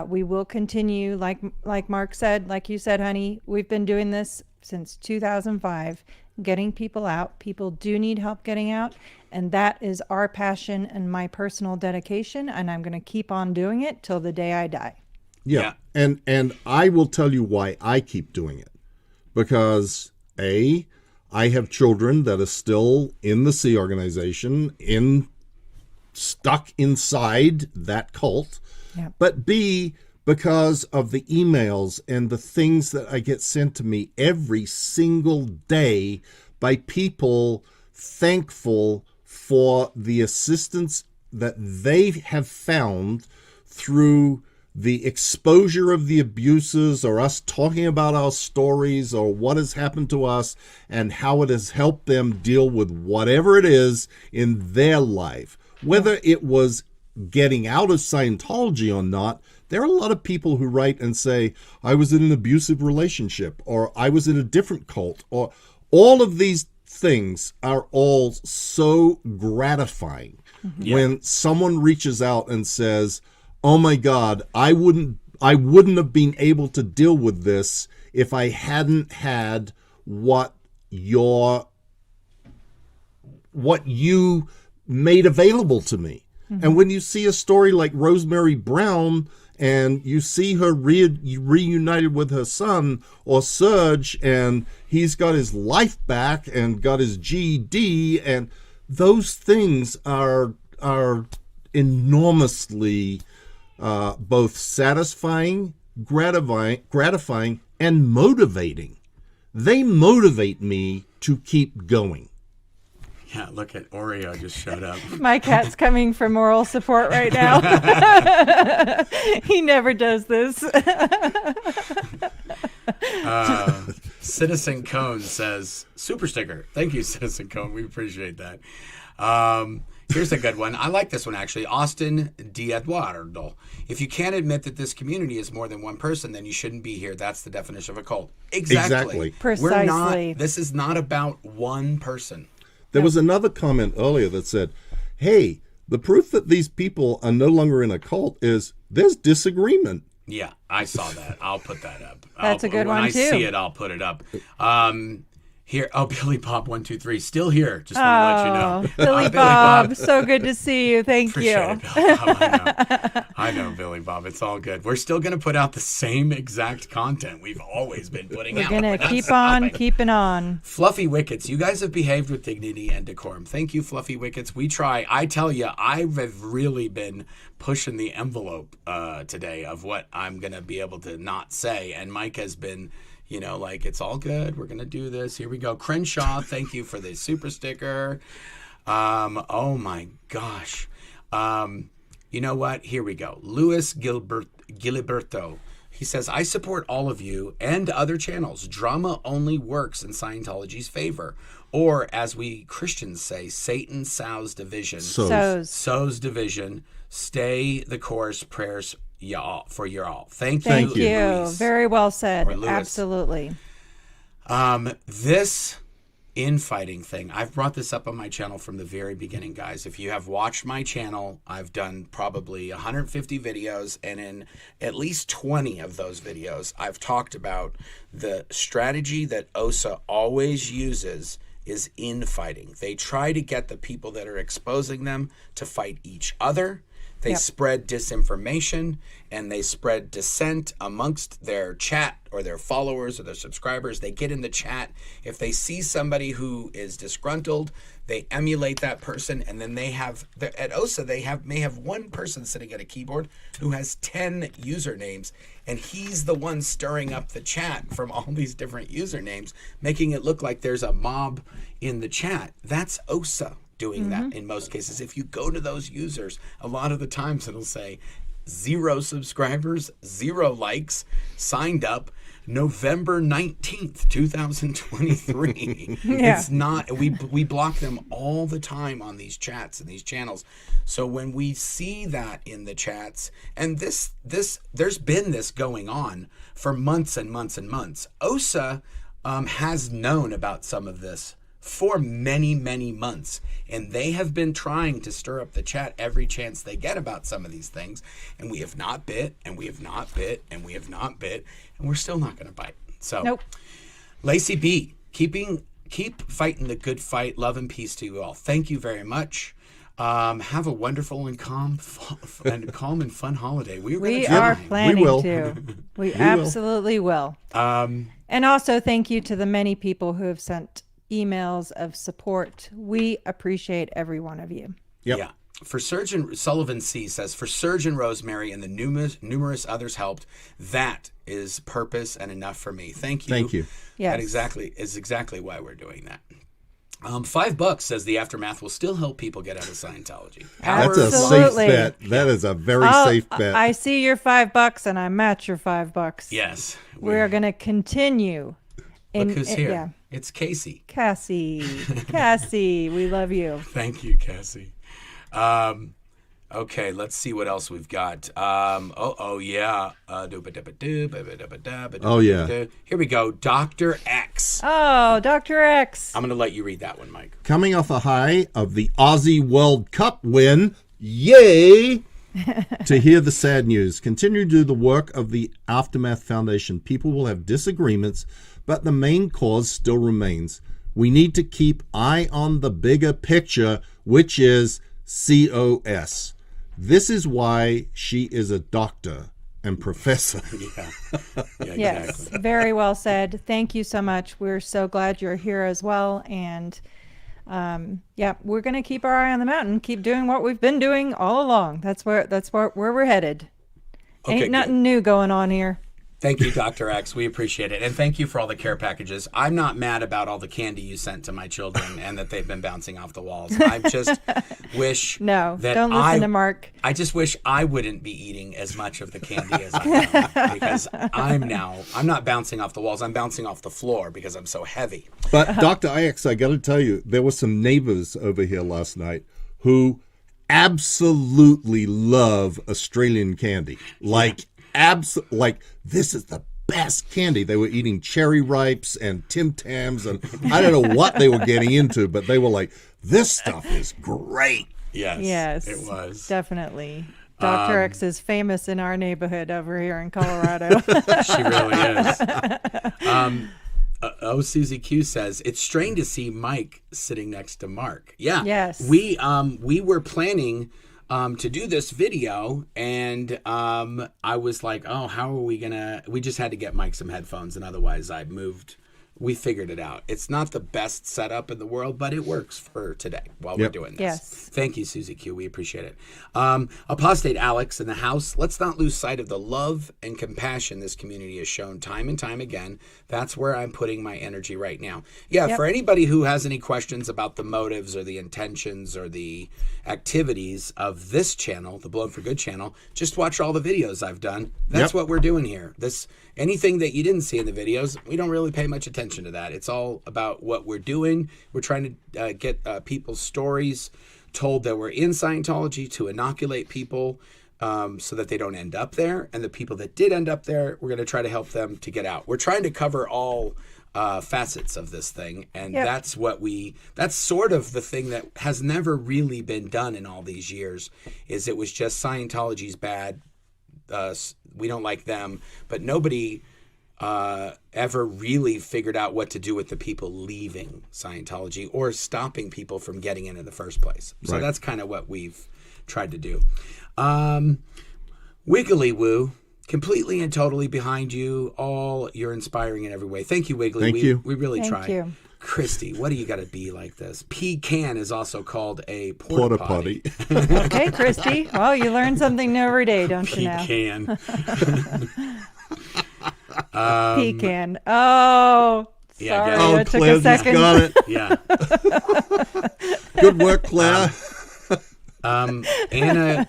S2: We will continue, like Mark said, like you said, honey, we've been doing this since 2005, getting people out. People do need help getting out, and that is our passion and my personal dedication, and I'm going to keep on doing it till the day I die.
S3: Yeah. And I will tell you why I keep doing it. Because I have children that are still in the Sea Organization, stuck inside that cult.
S2: Yeah.
S3: But B, because of the emails and the things that I get sent to me every single day by people thankful for the assistance that they have found through the exposure of the abuses, or us talking about our stories or what has happened to us and how it has helped them deal with whatever it is in their life. Whether it was getting out of Scientology or not, there are a lot of people who write and say, I was in an abusive relationship, or I was in a different cult, or all of these things are all so gratifying when someone reaches out and says, oh my God, I wouldn't have been able to deal with this if I hadn't had what you made available to me. And when you see a story like Rosemary Brown and you see her reunited with her son, or Serge, and he's got his life back and got his GED, and those things are enormously both satisfying, gratifying, and motivating. They motivate me to keep going.
S4: Yeah, look at Oreo just showed up.
S2: My cat's coming for moral support right now. He never does this.
S4: Citizen Cone says, super sticker. Thank you, Citizen Cone. We appreciate that. Here's a good one. I like this one, actually. Austin D'Eduardo. If you can't admit that this community is more than one person, then you shouldn't be here. That's the definition of a cult. Exactly.
S2: Precisely.
S4: This is not about one person.
S3: There was another comment earlier that said, hey, the proof that these people are no longer in a cult is there's disagreement.
S4: Yeah, I saw that. I'll put that up.
S2: That's a good one, too.
S4: When I see it, I'll put it up. Here, Billy Bob 123, still here. Just want to let you know.
S2: Billy Bob, so good to see you. Thank
S4: Appreciate
S2: you.
S4: it, Billy Bob. I know, Billy Bob. It's all good. We're still going to put out the same exact content we've always been putting out.
S2: We're going to keep on keeping on.
S4: Fluffy Wickets, you guys have behaved with dignity and decorum. Thank you, Fluffy Wickets. We try. I tell you, I have really been pushing the envelope today of what I'm going to be able to not say. And Mike has been... like, it's all good. We're going to do this. Here we go. Crenshaw, thank you for the super sticker. Oh, my gosh. You know what? Here we go. Luis Giliberto. He says, I support all of you and other channels. Drama only works in Scientology's favor. Or, as we Christians say, Satan sows division. Sows division. Stay the course. Prayers for y'all. Thank you. Luis.
S2: Very well said. Absolutely.
S4: This infighting thing, I've brought this up on my channel from the very beginning, guys. If you have watched my channel, I've done probably 150 videos, and in at least 20 of those videos, I've talked about the strategy that OSA always uses is infighting. They try to get the people that are exposing them to fight each other. They spread disinformation, and they spread dissent amongst their chat or their followers or their subscribers. They get in the chat. If they see somebody who is disgruntled, they emulate that person, and then they have, at OSA, they may have one person sitting at a keyboard who has 10 usernames, and he's the one stirring up the chat from all these different usernames, making it look like there's a mob in the chat. That's OSA doing that in most cases. If you go to those users, a lot of the times it'll say 0 subscribers, 0 likes, signed up November 19th, 2023. It's not, we block them all the time on these chats and these channels. So when we see that in the chats, and this there's been this going on for months and months and months. OSA has known about some of this for many, many months. And they have been trying to stir up the chat every chance they get about some of these things. And we have not bit, and we have not bit, and we have not bit, and we're still not going to bite. So, Lacey B, keep fighting the good fight. Love and peace to you all. Thank you very much. Have a wonderful and calm and fun holiday.
S2: We are planning to. We absolutely will. And also thank you to the many people who have sent emails of support. We appreciate every one of you.
S4: Yeah. For Surgeon Sullivan C says, for Surgeon Rosemary and the numerous others helped, that is purpose and enough for me. Thank you.
S3: Thank you.
S2: Yes.
S4: That is exactly why we're doing that. $5 says the aftermath will still help people get out of Scientology.
S3: That's a safe bet. That is a very safe bet.
S2: I see your $5 and I match your $5.
S4: Yes.
S2: We're going to continue.
S4: Look who's here.
S2: Yeah.
S4: It's Casey.
S2: Cassie, we love you.
S4: Thank you, Cassie. Okay, let's see what else we've got. Oh yeah. Oh
S3: yeah.
S4: Here we go. Dr. X.
S2: Oh, Dr. X.
S4: I'm going to let you read that one, Mike.
S3: Coming off a high of the Aussie World Cup win, yay! To hear the sad news, continue to do the work of the Aftermath Foundation. People will have disagreements, but the main cause still remains. We need to keep eye on the bigger picture, which is COS. This is why she is a doctor and professor.
S2: Yes, exactly. Very well said. Thank you so much. We're so glad you're here as well. And we're going to keep our eye on the mountain, keep doing what we've been doing all along. That's where we're headed. Ain't nothing new going on here.
S4: Thank you, Dr. X. We appreciate it. And thank you for all the care packages. I'm not mad about all the candy you sent to my children and that they've been bouncing off the walls. I just wish
S2: No,
S4: that
S2: don't listen to Mark.
S4: I just wish I wouldn't be eating as much of the candy as I am, because I'm not bouncing off the walls. I'm bouncing off the floor because I'm so heavy.
S3: But Dr. Ix, I got to tell you, there were some neighbors over here last night who absolutely love Australian candy. Like this is the best candy. They were eating cherry ripes and Tim Tams, and I don't know what they were getting into, but they were like, this stuff is great.
S2: Yes,
S4: it was.
S2: Definitely. Dr. X is famous in our neighborhood over here in Colorado.
S4: She really is. Susie Q says, it's strange to see Mike sitting next to Mark. Yeah.
S2: Yes.
S4: We were planning to do this video, and I was like, oh, how are we gonna, we just had to get Mike some headphones, and otherwise we figured it out. It's not the best setup in the world, but it works for today while we're doing this.
S2: Yes.
S4: Thank you, Susie Q. We appreciate it. Apostate Alex in the house. Let's not lose sight of the love and compassion this community has shown time and time again. That's where I'm putting my energy right now. Yeah, for anybody who has any questions about the motives or the intentions or the activities of this channel, the Blown for Good channel, just watch all the videos I've done. That's what we're doing here. Anything that you didn't see in the videos, we don't really pay much attention to that. It's all about what we're doing. We're trying to get people's stories told that we're in Scientology to inoculate people so that they don't end up there. And the people that did end up there, we're going to try to help them to get out. We're trying to cover all facets of this thing. And that's sort of the thing that has never really been done in all these years, is it was just Scientology's bad. We don't like them, but nobody ever really figured out what to do with the people leaving Scientology or stopping people from getting in the first place. So that's kind of what we've tried to do. Wiggly Woo, completely and totally behind you. You're inspiring in every way. Thank you, Wiggly.
S3: Thank you.
S4: We really try.
S2: Thank you.
S4: Christy, what do you got to be like this? Pecan is also called a porta potty.
S2: Okay, Christy. Well, you learn something new every day, don't you know?
S4: Pecan.
S2: Pecan. Oh, sorry.
S3: Oh,
S2: It took
S3: Claire
S2: a second.
S3: got it.
S4: Yeah.
S3: Good work, Claire.
S4: Anna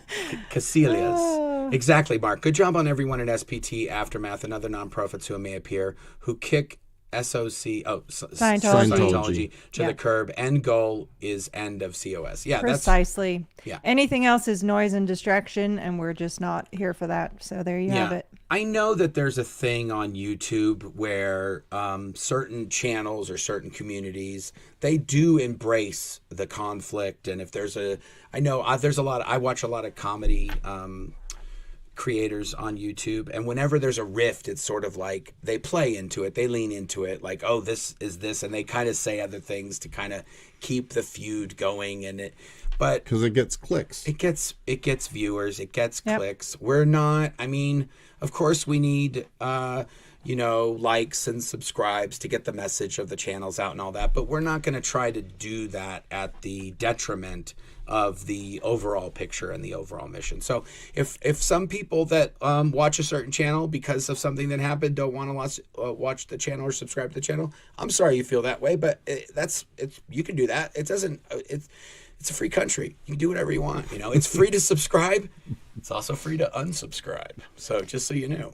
S4: Casillas. Exactly, Mark. Good job on everyone at SPT, Aftermath, and other nonprofits who may appear, who kick Scientology to the curb. End goal is end of COS. Yeah,
S2: precisely.
S4: Yeah.
S2: Anything else is noise and distraction, and we're just not here for that. So there you have it.
S4: I know that there's a thing on YouTube where certain channels or certain communities, they do embrace the conflict. And if there's I watch a lot of comedy creators on YouTube, and whenever there's a rift, it's sort of like they play into it, they lean into it, like, oh, this is this, and they kind of say other things to kind of keep the feud going, but
S3: because it gets clicks,
S4: it gets viewers, it gets clicks. We're not, I mean, of course we need likes and subscribes to get the message of the channels out and all that, but we're not going to try to do that at the detriment of the overall picture and the overall mission. So if some people that watch a certain channel because of something that happened don't want to watch the channel or subscribe to the channel, I'm sorry you feel that way, but you can do that. It's a free country. You can do whatever you want. It's free to subscribe. It's also free to unsubscribe. So just so you know.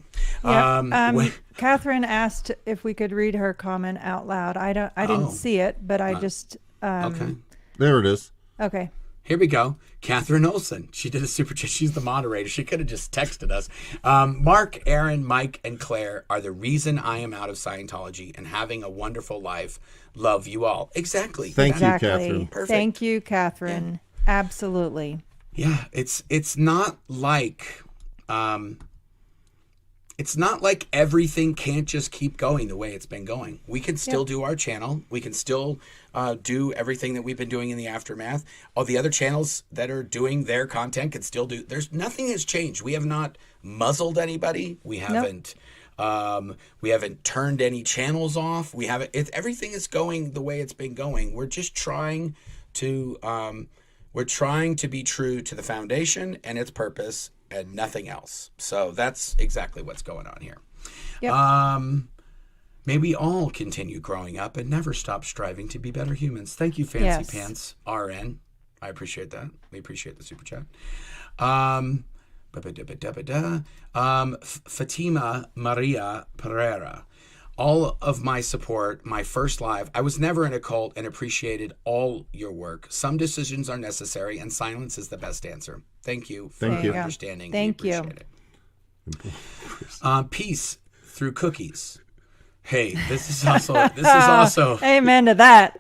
S2: Catherine asked if we could read her comment out loud. I didn't see it, but I just
S4: okay.
S3: There it is.
S2: Okay.
S4: Here we go. Catherine Olson. She did a super chat. She's the moderator. She could have just texted us. Mark, Aaron, Mike, and Claire are the reason I am out of Scientology and having a wonderful life. Love you all. Exactly.
S3: Thank you, Catherine.
S2: Perfect. Thank you, Catherine. Yeah. Absolutely.
S4: Yeah, it's not like everything can't just keep going the way it's been going. We can still do our channel. We can still do everything that we've been doing in the Aftermath. All the other channels that are doing their content can still do. Nothing has changed. We have not muzzled anybody. We haven't. We haven't turned any channels off. We haven't. Everything is going the way it's been going. We're just trying to. We're trying to be true to the foundation and its purpose, and nothing else. So that's exactly what's going on here.
S2: Yep.
S4: May we all continue growing up and never stop striving to be better humans. Thank you, Fancy
S2: Yes.
S4: Pants RN. I appreciate that. We appreciate the super chat. Fatima Maria Pereira. All of my support, my first live. I was never in a cult and appreciated all your work. Some decisions are necessary and silence is the best answer. Thank you for
S3: Thank you.
S4: understanding.
S2: Thank
S4: we
S2: you.
S4: appreciate it. Peace through cookies. Hey, this is also
S2: Amen to that.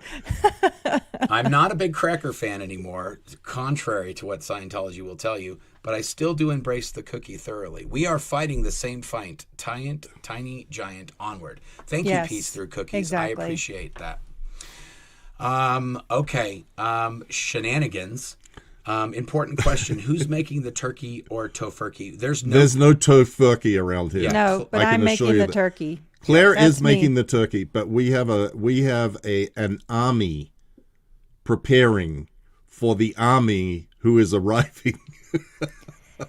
S4: I'm not a big cracker fan anymore, contrary to what Scientology will tell you, but I still do embrace the cookie thoroughly. We are fighting the same fight, tiny giant onward. Thank you,
S2: Yes,
S4: Peace Through Cookies.
S2: exactly.
S4: I appreciate that. Shenanigans. Important question. Who's making the turkey or tofurkey? There's no
S3: tofurkey around here.
S2: No, but
S3: I can
S2: I'm
S3: assure
S2: making
S3: you
S2: the
S3: that.
S2: turkey.
S3: Claire
S2: That's
S3: is making
S2: me.
S3: the turkey, but we have an army preparing for the army who is arriving.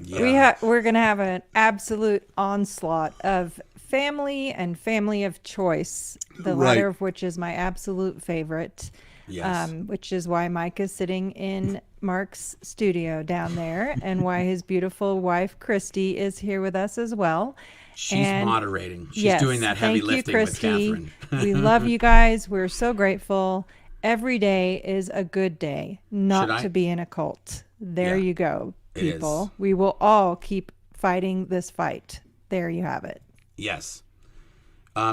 S2: We're gonna have an absolute onslaught of family and family of choice. The
S3: Right.
S2: latter of which is my absolute favorite.
S4: Yes.
S2: Which is why Mike is sitting in Mark's studio down there, and why his beautiful wife Christy is here with us as well.
S4: She's
S2: And
S4: moderating. She's
S2: yes,
S4: doing that heavy
S2: thank you,
S4: lifting with
S2: Christy.
S4: Catherine.
S2: We love you guys. We're so grateful. Every day is a good day,
S4: Should
S2: not
S4: I-
S2: to be in a cult. There
S4: Yeah,
S2: you go,
S4: it is.
S2: people. We will all keep fighting this fight. There you have it.
S4: Yes.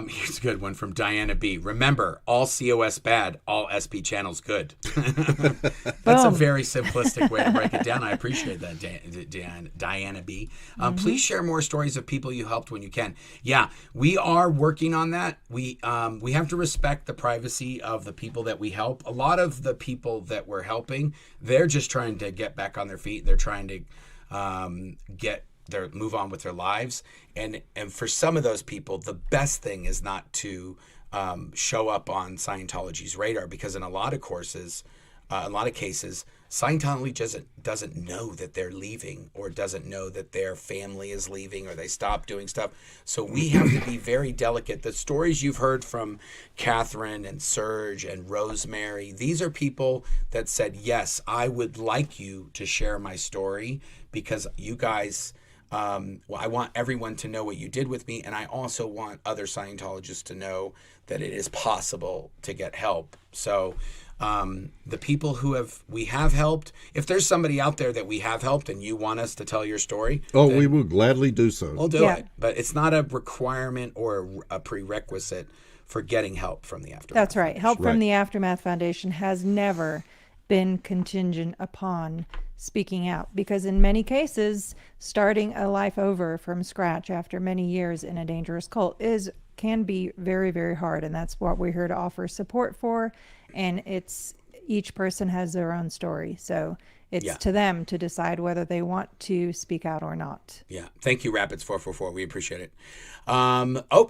S4: Here's a good one from Diana B. Remember, all COS bad, all SP channels good. That's a
S2: Boom.
S4: very simplistic way to break it down. I appreciate that, Diana B. Please share more stories of people you helped when you can. Yeah, we are working on that. We have to respect the privacy of the people that we help. A lot of the people that we're helping, they're just trying to get back on their feet. They're trying to move on with their lives, and for some of those people, the best thing is not to show up on Scientology's radar, because in a lot of cases, Scientology doesn't know that they're leaving, or doesn't know that their family is leaving, or they stop doing stuff. So we have to be very delicate. The stories you've heard from Catherine and Serge and Rosemary, these are people that said, yes, I would like you to share my story, because you guys, I want everyone to know what you did with me, and I also want other Scientologists to know that it is possible to get help. So the people who we have helped, if there's somebody out there that we have helped and you want us to tell your story,
S3: Oh,
S4: then
S3: we will gladly do so.
S4: we'll do
S2: Yeah.
S4: it. But it's not a requirement or a prerequisite for getting help from the Aftermath.
S2: That's right. Help
S3: Right.
S2: from the Aftermath Foundation has never been contingent upon speaking out, because in many cases, starting a life over from scratch after many years in a dangerous cult can be very, very hard, and that's what we're here to offer support for. And each person has their own story, so it's
S4: Yeah.
S2: to them to decide whether they want to speak out or not.
S4: Yeah. Thank you, Rapids444. We appreciate it.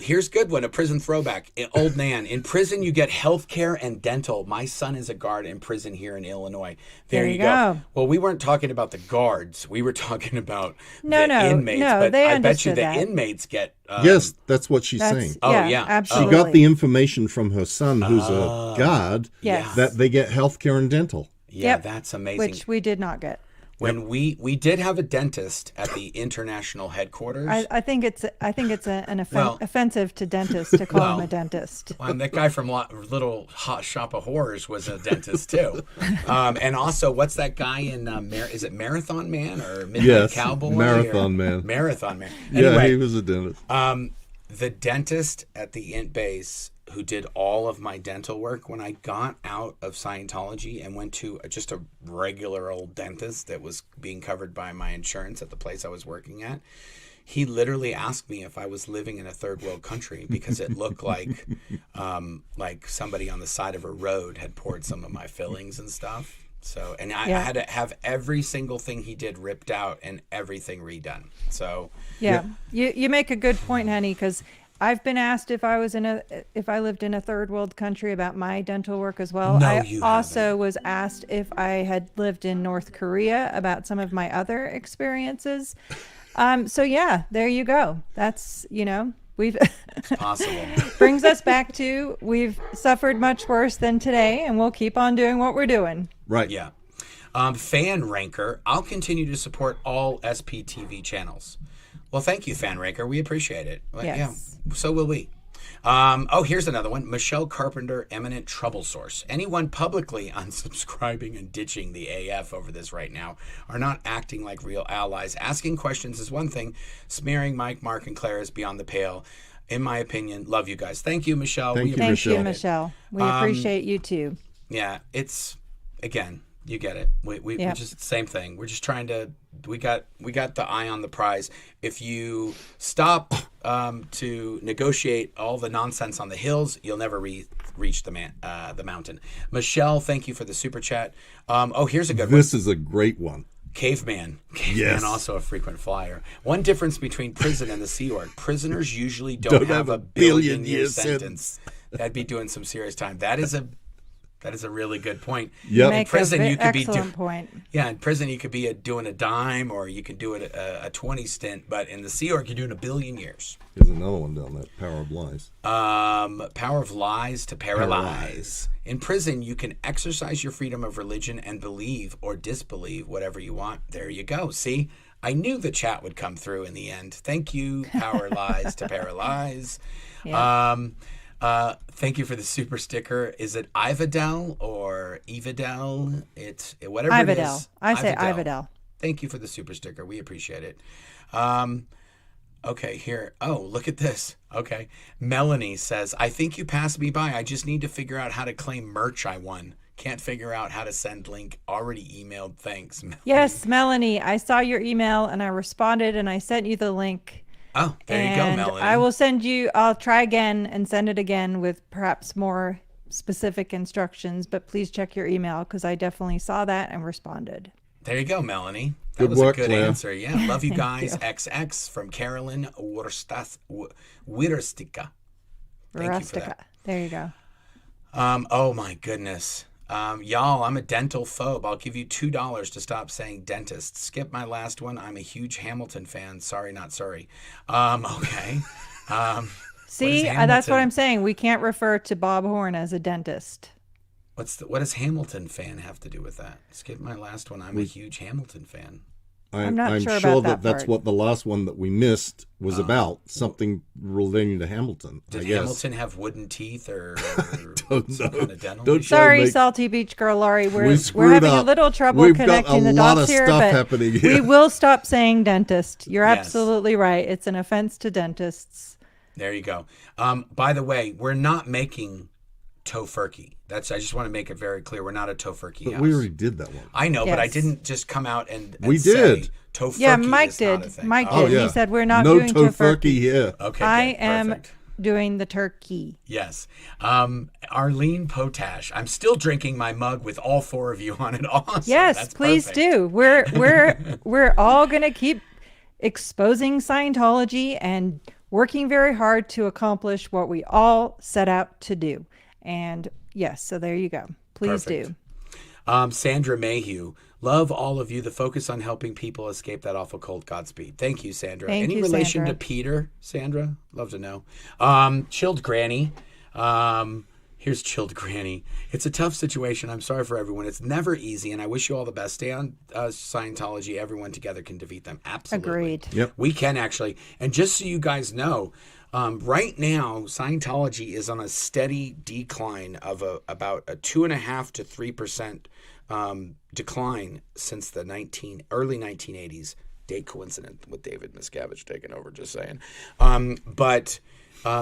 S4: Here's a good one. A prison throwback. Old man. In prison, you get health care and dental. My son is a guard in prison here in Illinois. There you go. Well, we weren't talking about the guards. We were talking about the inmates.
S2: No,
S4: but
S2: they
S4: I bet you
S2: understood
S4: the
S2: that.
S4: inmates get...
S3: Yes, that's what she's saying.
S4: Oh, yeah.
S3: She
S2: absolutely.
S3: got the information from her son, who's a guard,
S2: Yes.
S3: that they get health care and dental.
S4: Yeah,
S2: Yep.
S4: that's amazing.
S2: Which we did not get.
S4: When we did have a dentist at the international headquarters.
S2: I think it's
S4: Well-
S2: offensive to dentists to call him a dentist.
S4: And that guy from Little Hot Shop of Horrors was a dentist too. And also, what's that guy in? Is it Marathon Man or Midnight
S3: Yes,
S4: Cowboy?
S3: Marathon Man.
S4: Marathon Man.
S3: Yeah,
S4: Anyway,
S3: he was a dentist.
S4: the dentist at the Int base who did all of my dental work, when I got out of Scientology and went to just a regular old dentist that was being covered by my insurance at the place I was working at, he literally asked me if I was living in a third world country, because it looked like somebody on the side of a road had poured some of my fillings and stuff. So, and I had to have every single thing he did ripped out and everything redone. So
S2: Yeah. You make a good point, honey, because I've been asked if I lived in a third world country about my dental work as well.
S4: No,
S2: I
S4: you
S2: also
S4: haven't.
S2: was asked if I had lived in North Korea about some of my other experiences. So yeah, there you go. That's, we've
S4: Possible.
S2: brings us back to we've suffered much worse than today, and we'll keep on doing what we're doing.
S3: Right.
S4: Yeah. Fan Ranker, I'll continue to support all SPTV channels. Well, thank you, Fan Ranker. We appreciate it.
S2: Yes.
S4: Yeah, so will we. Here's another one. Michelle Carpenter, eminent trouble source. Anyone publicly unsubscribing and ditching the AF over this right now are not acting like real allies. Asking questions is one thing. Smearing Mike, Mark, and Claire is beyond the pale. In my opinion, love you guys. Thank you, Michelle.
S3: Thank you,
S2: Thank
S3: Michelle.
S2: you, Michelle. We appreciate you too.
S4: Yeah, it's, again, you get it. We
S2: Yep.
S4: just same thing. We're just trying to. We got the eye on the prize. If you stop to negotiate all the nonsense on the hills, you'll never reach the mountain. Michelle, thank you for the super chat. Here's a good one.
S3: This is a great one.
S4: Caveman,
S3: Yes.
S4: also a frequent flyer. One difference between prison and the Sea Org: prisoners usually don't have a billion-year
S3: billion-year
S4: sentence. That'd be doing some serious time. That is a really good point.
S3: Yep.
S2: Make
S4: prison,
S2: a
S4: you could be
S2: excellent point.
S4: Yeah, in prison you could be doing a dime, or you could do it a 20 stint. But in the Sea Org, you're doing a billion years.
S3: Here's another one down there. Power of Lies.
S4: Power of lies to paralyze.
S3: Paralyze.
S4: In prison, you can exercise your freedom of religion and believe or disbelieve whatever you want. There you go. See, I knew the chat would come through in the end. Thank you, Power Lies to Paralyze.
S2: Yeah.
S4: Thank you for the super sticker. Is it Ivadel or Evadel? It's whatever it
S2: Ivadel.
S4: is.
S2: I say Ivadel.
S4: Thank you for the super sticker. We appreciate it. Okay, here. Oh, look at this. Okay. Melanie says, I think you passed me by. I just need to figure out how to claim merch I won. Can't figure out how to send link. Already emailed. Thanks. Melanie.
S2: Yes, Melanie, I saw your email and I responded and I sent you the link.
S4: Oh, there you go,
S2: And
S4: Melanie.
S2: I'll try again and send it again with perhaps more specific instructions, but please check your email because I definitely saw that and responded.
S4: There you go, Melanie. That
S3: Good
S4: was
S3: work,
S4: a good
S3: Claire.
S4: answer. Yeah, love you guys.
S2: you.
S4: XX from Carolyn Wirstica. Thank you for
S2: Rustica.
S4: that.
S2: There you go.
S4: Oh my goodness. Y'all, I'm a dental phobe. I'll give you $2 to stop saying dentist. Skip my last one. I'm a huge Hamilton fan. Sorry, not sorry. Okay.
S2: See, that's
S4: Hamilton?
S2: what I'm saying. We can't refer to Bob Horn as a dentist.
S4: What does Hamilton fan have to do with that? Skip my last one. I'm a huge Hamilton fan.
S2: I'm not
S3: I'm
S2: sure
S3: sure
S2: about that
S3: that's
S2: part.
S3: what the last one that we missed was about. Something relating to Hamilton. I
S4: Did
S3: guess.
S4: Hamilton have wooden teeth or
S3: Don't
S4: some
S3: know.
S4: kind of dental?
S3: Don't
S4: issue?
S3: try to
S2: Sorry,
S3: make-
S2: Salty Beach Girl Laurie.
S3: We
S2: We're
S3: screwed
S2: having a
S3: up.
S2: little trouble
S3: We've got
S2: connecting
S3: a
S2: the
S3: lot
S2: dots
S3: of
S2: here,
S3: stuff
S2: but
S3: happening here.
S2: we will stop saying dentist. You're
S4: Yes.
S2: absolutely right. It's an offense to dentists.
S4: There you go. By the way, we're not making tofurkey. I just want to make it very clear. We're not a tofurkey
S3: But
S4: house.
S3: we already did that one.
S4: I know, but I
S2: Yes.
S4: didn't just come out and
S3: We
S4: say
S3: did.
S4: tofurkey
S2: Yeah, Mike
S4: is not a
S2: did.
S4: thing.
S2: Mike
S4: Oh,
S2: did. He said we're not
S3: no
S2: doing
S3: tofurkey here.
S4: okay.
S2: I
S4: good.
S2: am
S4: Perfect.
S2: doing the turkey.
S4: Yes. Arlene Potash. I'm still drinking my mug with all four of you on it. Awesome.
S2: Yes,
S4: That's
S2: please
S4: perfect.
S2: do. We're all gonna keep exposing Scientology and working very hard to accomplish what we all set out to do. And yes, so there you go. Please
S4: Perfect.
S2: do.
S4: Sandra Mayhew. Love all of you. The focus on helping people escape that awful cult. Godspeed. Thank you, Sandra.
S2: Thank
S4: Any
S2: you,
S4: relation
S2: Sandra.
S4: to Peter, Sandra? Love to know. Chilled Granny. Here's Chilled Granny. It's a tough situation. I'm sorry for everyone. It's never easy, and I wish you all the best. Stay on Scientology. Everyone together can defeat them. Absolutely.
S2: Agreed.
S3: Yep.
S4: We can actually. And just so you guys know, right now, Scientology is on a steady decline of about a 2.5% to 3% decline since the early 1980s. Date coincident with David Miscavige taking over, just saying. But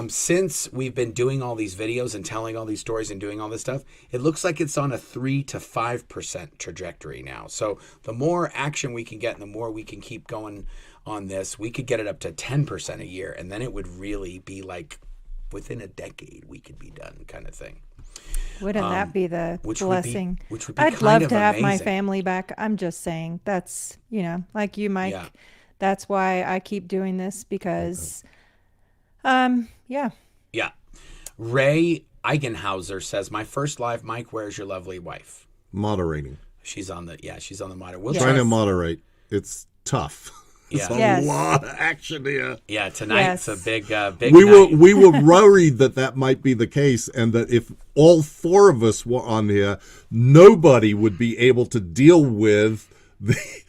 S4: since we've been doing all these videos and telling all these stories and doing all this stuff, it looks like it's on a 3 to 5% trajectory now. So the more action we can get and the more we can keep going on this, we could get it up to 10% a year. And then it would really be like within a decade we could be done, kind of thing.
S2: Wouldn't that be the
S4: which would be-
S2: blessing?
S4: which would be
S2: I'd
S4: kind
S2: love
S4: of
S2: to have my
S4: amazing.
S2: family back. I'm just saying that's, like you, Mike.
S4: Yeah.
S2: That's why I keep doing this because Yeah.
S4: Yeah. Ray Eigenhauser says, my first live mic, where's your lovely wife?
S3: Moderating.
S4: She's on the monitor. We'll
S2: Yes.
S3: Trying
S4: try
S3: to moderate. It's tough.
S4: Yeah.
S3: There's a
S2: Yes.
S3: lot of action here.
S4: Yeah, tonight's
S2: Yes.
S4: a big night.
S3: We were worried that might be the case, and that if all four of us were on here, nobody would be able to deal with this.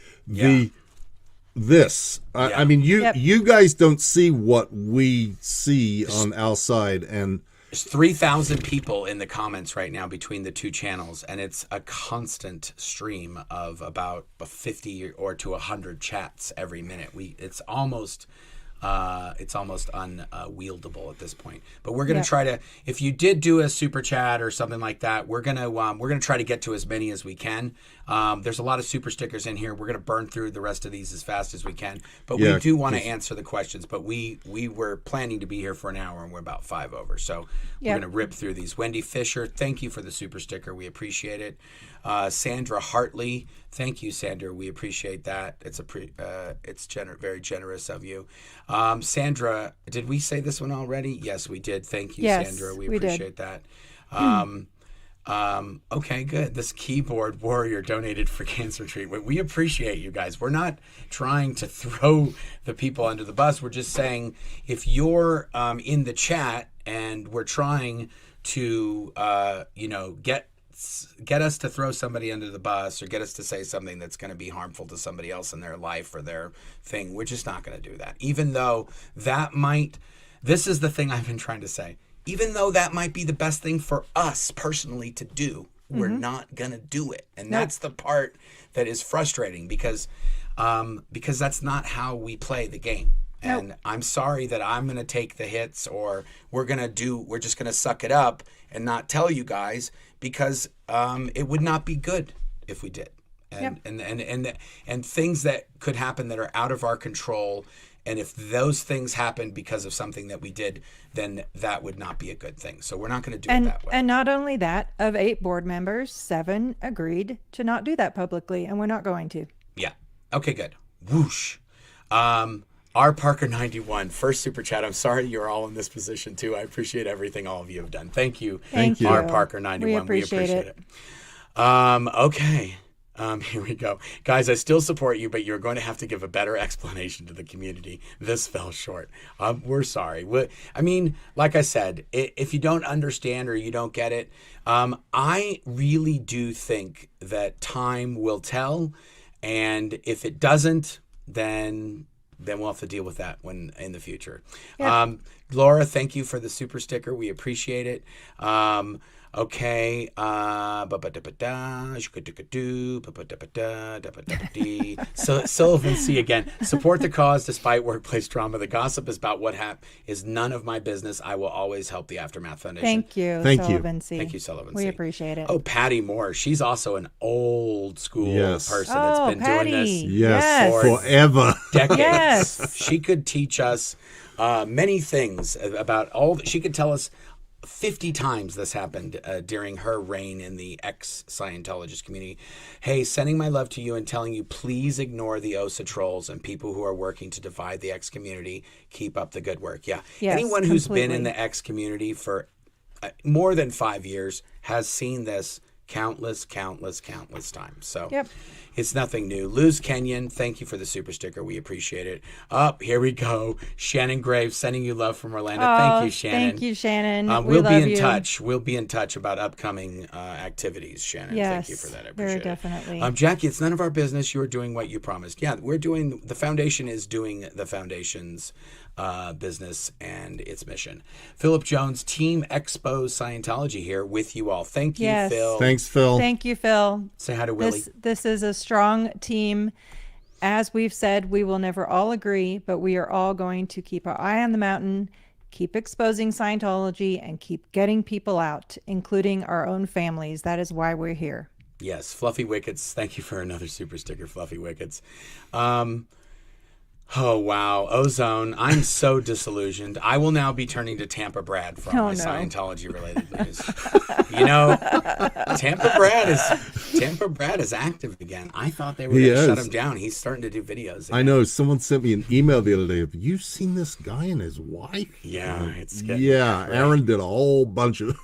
S4: Yeah.
S3: I mean,
S2: Yep.
S3: you guys don't see what we see on our side, and
S4: There's 3,000 people in the comments right now between the two channels, and it's a constant stream of about 50 or to 100 chats every minute. It's almost unwieldable at this point. But we're going to try to, if you did do a super chat or something like that, we're going to try to get to as many as we can. There's a lot of super stickers in here. We're going to burn through the rest of these as fast as we can. But we do want to answer the questions. But we were planning to be here for an hour, and we're about 5 over. So we're going to rip through these. Wendy Fisher, thank you for the super sticker. We appreciate it. Sandra Hartley, thank you, Sandra. We appreciate that. It's very generous of you. Sandra, did we say this one already? Yes, we did. Thank you,
S2: Yes,
S4: Sandra. We
S2: we did.
S4: appreciate that. Okay, good. This keyboard warrior donated for cancer treatment. We appreciate you guys. We're not trying to throw the people under the bus. We're just saying, if you're in the chat and we're trying to get us to throw somebody under the bus, or get us to say something that's going to be harmful to somebody else in their life or their thing, we're just not going to do that. Even though this is the thing I've been trying to say, even though that might be the best thing for us personally to do, we're not going to do it. And that's the part that is frustrating, because that's not how we play the game. And I'm sorry that I'm going to take the hits, or we're just going to suck it up and not tell you guys, because it would not be good if we did. And things that could happen that are out of our control, and if those things happened because of something that we did, then that would not be a good thing. So we're not going to do it that way.
S2: And not only that, of 8 board members, 7 agreed to not do that publicly, and we're not going to.
S4: Yeah. Okay, good. Whoosh. R. Parker 91, first super chat. I'm sorry you're all in this position too. I appreciate everything all of you have done. Thank you.
S2: Thank you.
S4: R. Parker 91.
S2: We appreciate it.
S4: Okay. Here we go. Guys, I still support you, but you're going to have to give a better explanation to the community. This fell short. We're sorry. I mean, like I said, if you don't understand or you don't get it, I really do think that time will tell. And if it doesn't, then we'll have to deal with that when in the future.
S2: Yeah.
S4: Laura, thank you for the super sticker. We appreciate it. Okay. So Sullivan C again. Support the cause despite workplace trauma. The gossip is about what is none of my business. I will always help the Aftermath Foundation.
S2: Thank you,
S3: Thank you.
S2: Sullivan C.
S4: Thank you, Sullivan
S2: We
S4: C.
S2: appreciate it.
S4: Oh, Patty Moore. She's also an old school
S3: Yes.
S4: person that's been
S2: Patty.
S4: doing this
S3: yes,
S4: For-
S3: forever.
S4: decades.
S2: Yes.
S4: She could teach us many things about she could tell us 50 times this happened during her reign in the ex-Scientologist community. Hey, sending my love to you and telling you, please ignore the OSA trolls and people who are working to divide the X community. Keep up the good work. Yeah.
S2: Yes,
S4: Anyone who's been
S2: completely.
S4: in the X community for more than 5 years has seen this countless times. So
S2: Yep.
S4: it's nothing new. Luz Kenyon, thank you for the super sticker. We appreciate it. Here we go. Shannon Graves, sending you love from Orlando. Thank you, Shannon.
S2: Thank you, Shannon.
S4: We'll be
S2: love
S4: in
S2: you.
S4: touch. We'll be in touch about upcoming activities, Shannon. Thank you
S2: Yes,
S4: for that. I
S2: very
S4: appreciate
S2: definitely.
S4: it. Jackie, it's none of our business. You are doing what you promised. Yeah, the foundation is doing the foundation's business and its mission. Philip Jones, Team Expose Scientology here with you all. Thank you,
S2: Yes.
S4: Phil.
S3: Thanks, Phil.
S2: Thank you, Phil.
S4: Say hi to Willie.
S2: This is a strong team. As we've said, we will never all agree, but we are all going to keep our eye on the mountain, keep exposing Scientology, and keep getting people out, including our own families. That is why we're here.
S4: Yes, Fluffy Wickets. Thank you for another super sticker, Fluffy Wickets. Oh, wow. Ozone. I'm so disillusioned. I will now be turning to Tampa Brad for all my Scientology-related news. You know, Tampa Brad is active again. I thought they were going to shut him down. He's starting to do videos again.
S3: I know. Someone sent me an email the other day. Have you seen this guy and his wife?
S4: Yeah, it's getting
S3: Aaron did a whole bunch of...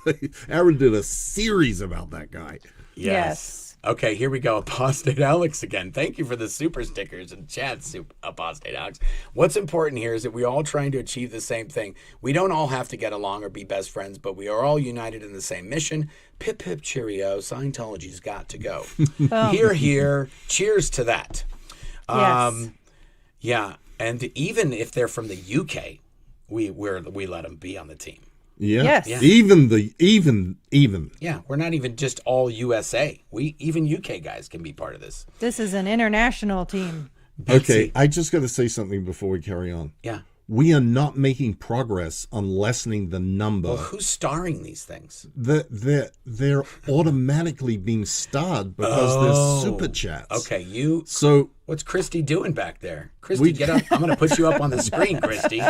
S3: Aaron did a series about that guy.
S4: Yes. Okay, here we go. Apostate Alex again. Thank you for the super stickers and chat, Apostate Alex. What's important here is that we're all trying to achieve the same thing. We don't all have to get along or be best friends, but we are all united in the same mission. Pip, pip, cheerio. Scientology's got to go. Hear, hear. Cheers to that.
S2: Yes.
S4: Yeah, and even if they're from the UK, we let them be on the team.
S3: Yeah.
S2: Yes.
S3: Even.
S4: Yeah, we're not even just all USA. Even UK guys can be part of this.
S2: This is an international team.
S3: Okay, I just got to say something before we carry on.
S4: Yeah.
S3: We are not making progress on lessening the number.
S4: Well, who's starring these things?
S3: They're automatically being starred because they're super chats.
S4: Okay,
S3: So
S4: what's Christy doing back there? Christy, get up. I'm going to put you up on the screen, Christy.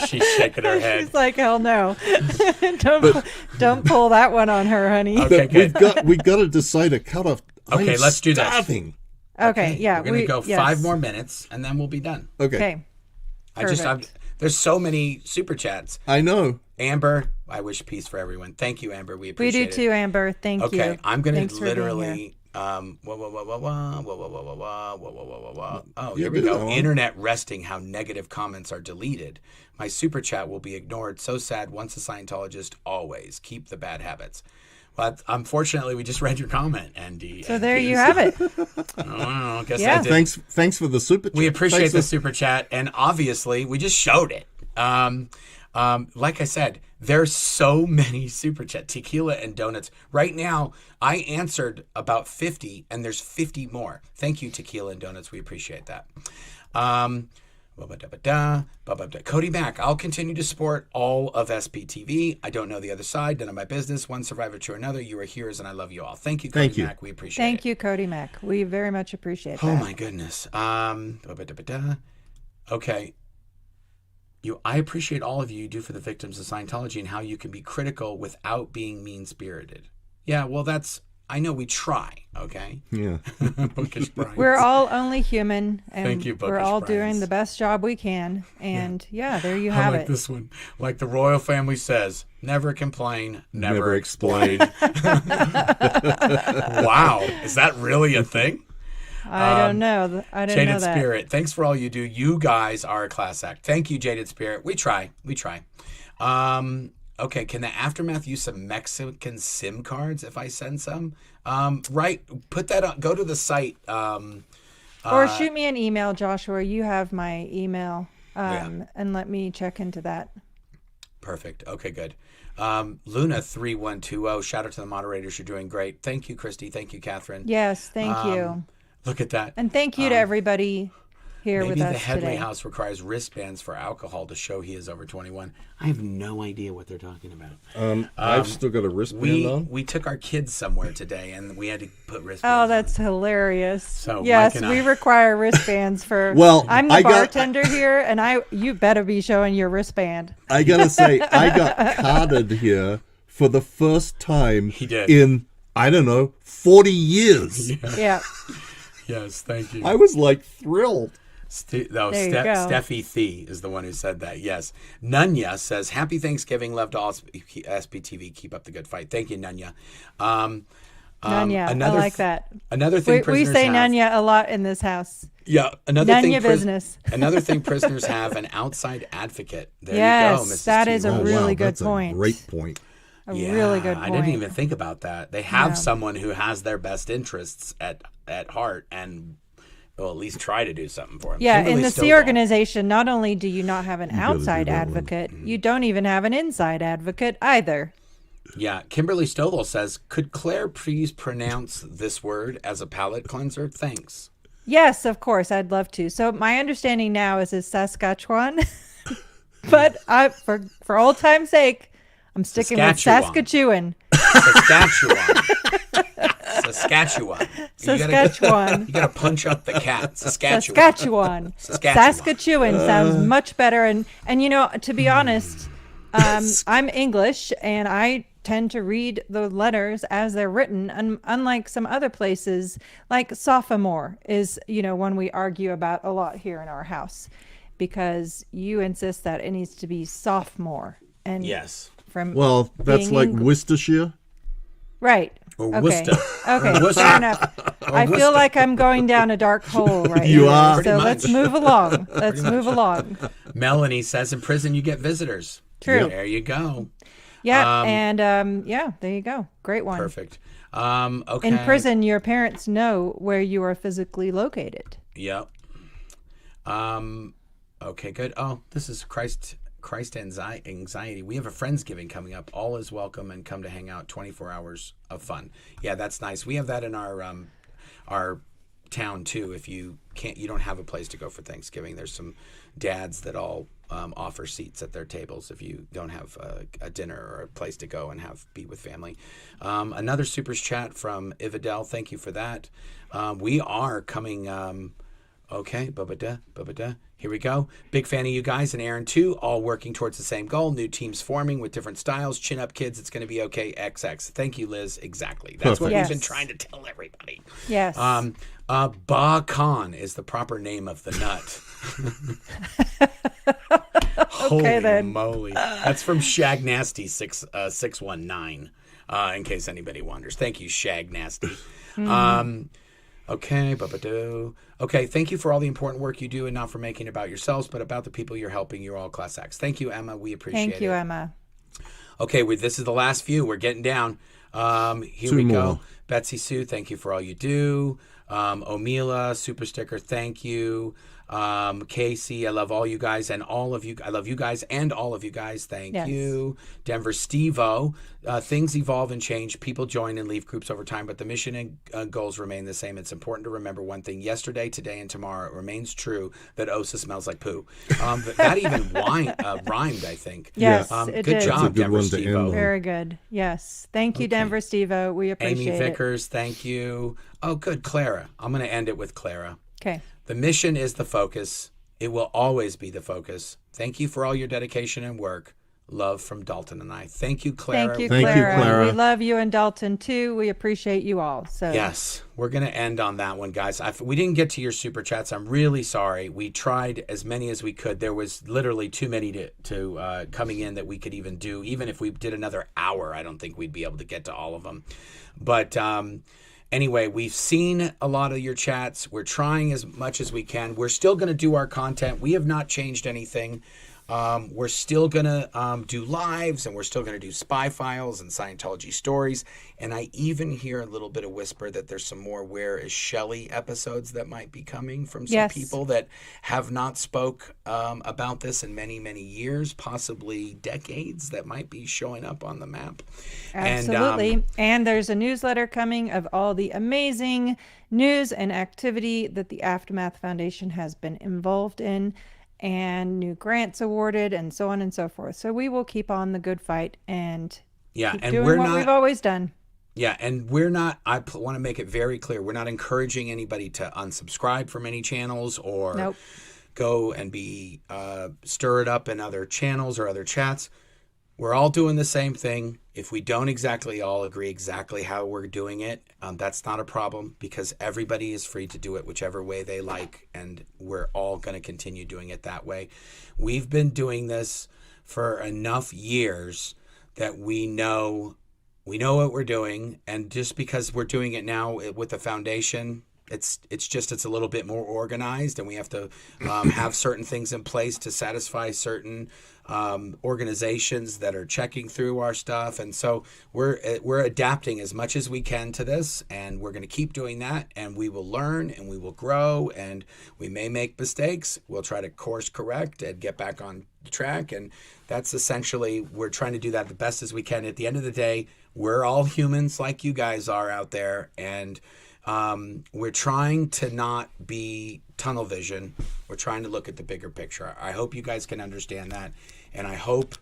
S4: She's shaking her head.
S2: She's like, hell no. Don't pull that one on her, honey.
S4: Okay, good.
S3: we got to decide a cutoff.
S4: Okay, let's do that.
S3: Starving.
S2: Okay, yeah.
S4: We're going to go 5 more minutes, and then we'll be done.
S2: Okay.
S4: There's so many super chats.
S3: I know.
S4: Amber, I wish peace for everyone. Thank you, Amber. We appreciate it.
S2: We do too, Amber. Thank you.
S4: Okay, I'm going to
S2: Thanks for being
S4: literally... Oh, here we go. Internet resting how negative comments are deleted. My super chat will be ignored. So sad. Once a Scientologist, always. Keep the bad habits. Well, unfortunately, we just read your comment, Andy.
S2: So there you have it.
S4: I guess I did.
S3: Thanks for the super chat.
S4: We appreciate the super chat, and obviously, we just showed it. Like I said, there's so many super chat, tequila and donuts. Right now, I answered about 50, and there's 50 more. Thank you, tequila and donuts. We appreciate that. Cody Mack, I'll continue to support all of SPTV. I don't know the other side, none of my business. One survivor to another. You are heroes, and I love you all. Thank you, Cody Mack. We appreciate it.
S2: Thank you, Cody Mack. We very much appreciate that.
S4: Oh, my goodness. Okay. I appreciate all of you do for the victims of Scientology and how you can be critical without being mean-spirited. Yeah, well, I know we try, okay?
S3: Yeah.
S4: Bookish Brian.
S2: We're all only human, and
S4: Thank you,
S2: we're all
S4: Bookish
S2: doing
S4: Brians.
S2: the best job we can. And there you
S4: I
S2: have
S4: like
S2: it.
S4: this one. Like the royal family says, never complain, never explain. Wow. Is that really a thing?
S2: I don't know. I don't know
S4: Jaded
S2: that.
S4: Spirit, thanks for all you do. You guys are a class act. Thank you, Jaded Spirit. We try. Okay, can the Aftermath use some Mexican SIM cards if I send some? Right, put that on. Go to the site.
S2: Or shoot me an email, Joshua. You have my email, and let me check into that.
S4: Perfect. Okay, good. Luna3120, shout out to the moderators. You're doing great. Thank you, Christy. Thank you, Catherine.
S2: Yes, thank you.
S4: Look at that.
S2: And thank you to everybody here with
S4: Maybe
S2: us
S4: the Headley
S2: today.
S4: House requires wristbands for alcohol to show he is over 21. I have no idea what they're talking about.
S3: I've still got a wristband on.
S4: We took our kids somewhere today, and we had to put wristbands
S2: Oh, that's hilarious.
S4: So,
S2: yes,
S4: Mike and
S2: we
S4: I-
S2: require wristbands for.
S3: Well,
S2: I'm the
S3: I got-
S2: bartender here, and you better be showing your wristband.
S3: I gotta say, I got carded here for the first time
S4: He did.
S3: in, I don't know, 40 years.
S2: Yeah.
S4: Yes, thank you.
S2: Oh,
S3: I was like thrilled.
S2: There you go.
S4: Steffi Thee is the one who said that. Yes. Nunya says, Happy Thanksgiving. Love to all SPTV. Keep up the good fight. Thank you, Nunya.
S2: Nunya. I like that.
S4: Another thing
S2: We
S4: prisoners
S2: say
S4: have.
S2: Nunya a lot in this house.
S4: Yeah. Another thing
S2: Nunya business.
S4: Another thing prisoners have an outside advocate. There
S2: Yes,
S4: you go, Mrs.
S2: that
S4: T.
S2: is a
S3: Oh,
S2: really
S3: wow,
S2: good
S3: that's
S2: point.
S3: a great point.
S2: A really good
S4: I
S2: point.
S4: didn't even think about that. They have
S2: Yeah.
S4: someone who has their best interests at heart and will at least try to do something for them.
S2: Yeah, in
S4: Kimberly
S2: the C
S4: Stovall.
S2: organization, not only do you not have an
S3: gotta do
S2: outside
S3: that one.
S2: advocate, you don't even have an inside advocate either.
S4: Yeah, Kimberly Stovall says, could Claire please pronounce this word as a palate cleanser? Thanks.
S2: Yes, of course, I'd love to. So my understanding now is it's Saskatchewan, but for old time's sake, I'm sticking with Saskatchewan.
S4: Saskatchewan. Saskatchewan.
S2: Saskatchewan.
S4: You gotta punch up the cat.
S2: Saskatchewan. Saskatchewan sounds much better. And to be honest, I'm English and I tend to read the letters as they're written. And unlike some other places, like sophomore is, one we argue about a lot here in our house, because you insist that it needs to be sophomore. And
S4: yes.
S3: Well, that's like Worcestershire.
S2: Right.
S4: Or
S2: okay.
S4: Worcester.
S2: Okay. Fair enough. I feel like I'm going down a dark hole right
S3: You
S2: now.
S3: are.
S2: So let's move along.
S4: Melanie says in prison you get visitors.
S2: True.
S4: There you go.
S2: Yeah. There you go. Great one.
S4: Perfect. Okay.
S2: In prison, your parents know where you are physically located.
S4: Yep. Okay, good. Oh, this is Christ anxiety. We have a Friendsgiving coming up. All is welcome and come to hang out. 24 hours of fun. Yeah, that's nice. We have that in our town too. If you don't have a place to go for Thanksgiving, there's some dads that all offer seats at their tables if you don't have a dinner or a place to go and be with family. Another super chat from Ivadel. Thank you for that. We are coming. Okay, ba-ba-da. Here we go. Big fan of you guys and Aaron too, all working towards the same goal. New teams forming with different styles. Chin up, kids. It's going to be okay. XX. Thank you, Liz. Exactly. That's what we've been trying to tell everybody.
S2: Yes.
S4: Ba Khan is the proper name of the nut. Holy
S2: then.
S4: moly. That's from Shag Nasty 619, in case anybody wonders. Thank you, Shag Nasty. Okay, okay, thank you for all the important work you do, and not for making it about yourselves, but about the people you're helping. You're all class acts. Thank you, Emma. We appreciate it.
S2: Thank you, Emma.
S4: Okay, this is the last few. We're getting down. Here
S3: Two
S4: we
S3: more.
S4: go. Betsy Sue, thank you for all you do. Omila, super sticker, thank you. Casey, I love all you guys and all of you. I love you guys and all of you guys. Thank you. Denver Steve-O, things evolve and change. People join and leave groups over time, but the mission and goals remain the same. It's important to remember one thing. Yesterday, today, and tomorrow, it remains true that Osa smells like poo. That even rhymed, I think.
S2: Yes,
S4: good
S2: it did.
S4: job,
S3: That's a good
S4: Denver
S3: one to
S4: Steve-O.
S3: end on.
S2: Very good. Yes. Thank you, Denver Steve-O. We appreciate
S4: Amy
S2: it.
S4: Vickers, thank you. Oh, good, Clara. I'm going to end it with Clara.
S2: Okay.
S4: The mission is the focus. It will always be the focus. Thank you for all your dedication and work. Love from Dalton and I. Thank you, Clara.
S2: Thank you,
S3: Thank you,
S2: Clara.
S3: Clara.
S2: We love you and Dalton too. We appreciate you all. So
S4: Yes, we're going to end on that one, guys. We didn't get to your super chats. I'm really sorry. We tried as many as we could. There was literally too many to coming in that we could even do. Even if we did another hour, I don't think we'd be able to get to all of them. But anyway, we've seen a lot of your chats. We're trying as much as we can. We're still going to do our content. We have not changed anything. We're still going to do lives, and we're still going to do spy files and Scientology stories. And I even hear a little bit of whisper that there's some more Where is Shelley episodes that might be coming from some people that have not spoke about this in many, many years, possibly decades, that might be showing up on the map.
S2: Absolutely. And there's a newsletter coming of all the amazing news and activity that the Aftermath Foundation has been involved in, and new grants awarded, and so on and so forth. So we will keep on the good fight and keep doing what we've always done.
S4: Yeah, and we're not, I want to make it very clear, we're not encouraging anybody to unsubscribe from any channels or go and be stirred up in other channels or other chats. We're all doing the same thing. If we don't exactly all agree exactly how we're doing it, that's not a problem, because everybody is free to do it whichever way they like, and we're all going to continue doing it that way. We've been doing this for enough years that we know what we're doing, and just because we're doing it now with the foundation, it's a little bit more organized, and we have to have certain things in place to satisfy certain organizations that are checking through our stuff. And so we're adapting as much as we can to this, and we're going to keep doing that, and we will learn and we will grow, and we may make mistakes. We'll try to course correct and get back on track. And that's essentially, we're trying to do that the best as we can. At the end of the day, we're all humans like you guys are out there, and we're trying to not be tunnel vision. We're trying to look at the bigger picture. I hope you guys can understand that, and I hope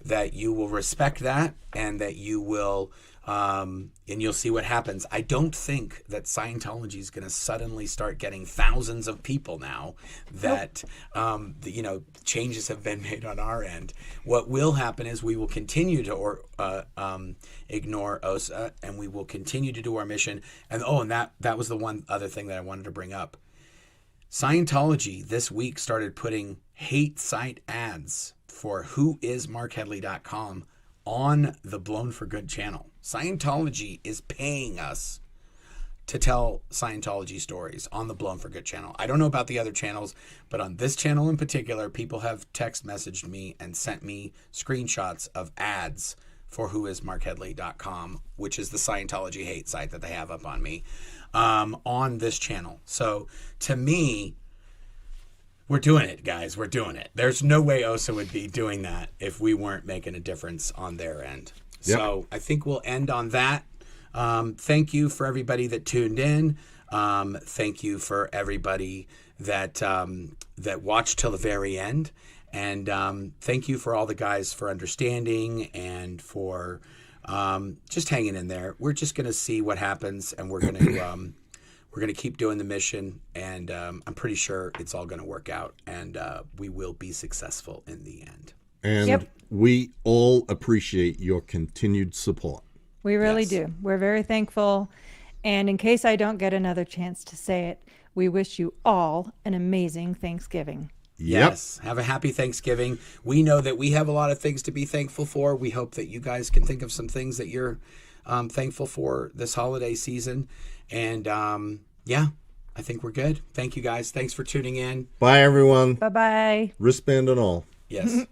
S4: that you will respect that, and that you will And you'll see what happens. I don't think that Scientology is going to suddenly start getting thousands of people now that, changes have been made on our end. What will happen is we will continue to ignore OSA, and we will continue to do our mission. And that was the one other thing that I wanted to bring up. Scientology this week started putting hate site ads for whoismarkhedley.com on the Blown for Good channel. Scientology is paying us to tell Scientology stories on the Blown for Good channel. I don't know about the other channels, but on this channel in particular, people have text messaged me and sent me screenshots of ads for whoismarkhedley.com, which is the Scientology hate site that they have up on me, on this channel. So to me, we're doing it, guys. We're doing it. There's no way OSA would be doing that if we weren't making a difference on their end. Yep. So I think we'll end on that. Thank you for everybody that tuned in. Thank you for everybody that that watched till the very end. And thank you for all the guys for understanding and for just hanging in there. We're just going to see what happens, and we're going to keep doing the mission, and I'm pretty sure it's all going to work out, and we will be successful in the end.
S3: And we all appreciate your continued support.
S2: We really do. We're very thankful. And in case I don't get another chance to say it, we wish you all an amazing Thanksgiving.
S4: Yes. Have a happy Thanksgiving. We know that we have a lot of things to be thankful for. We hope that you guys can think of some things that you're thankful for this holiday season. And I think we're good. Thank you guys. Thanks for tuning in.
S3: Bye, everyone.
S2: Bye-bye.
S3: Wristband and all.
S4: Yes.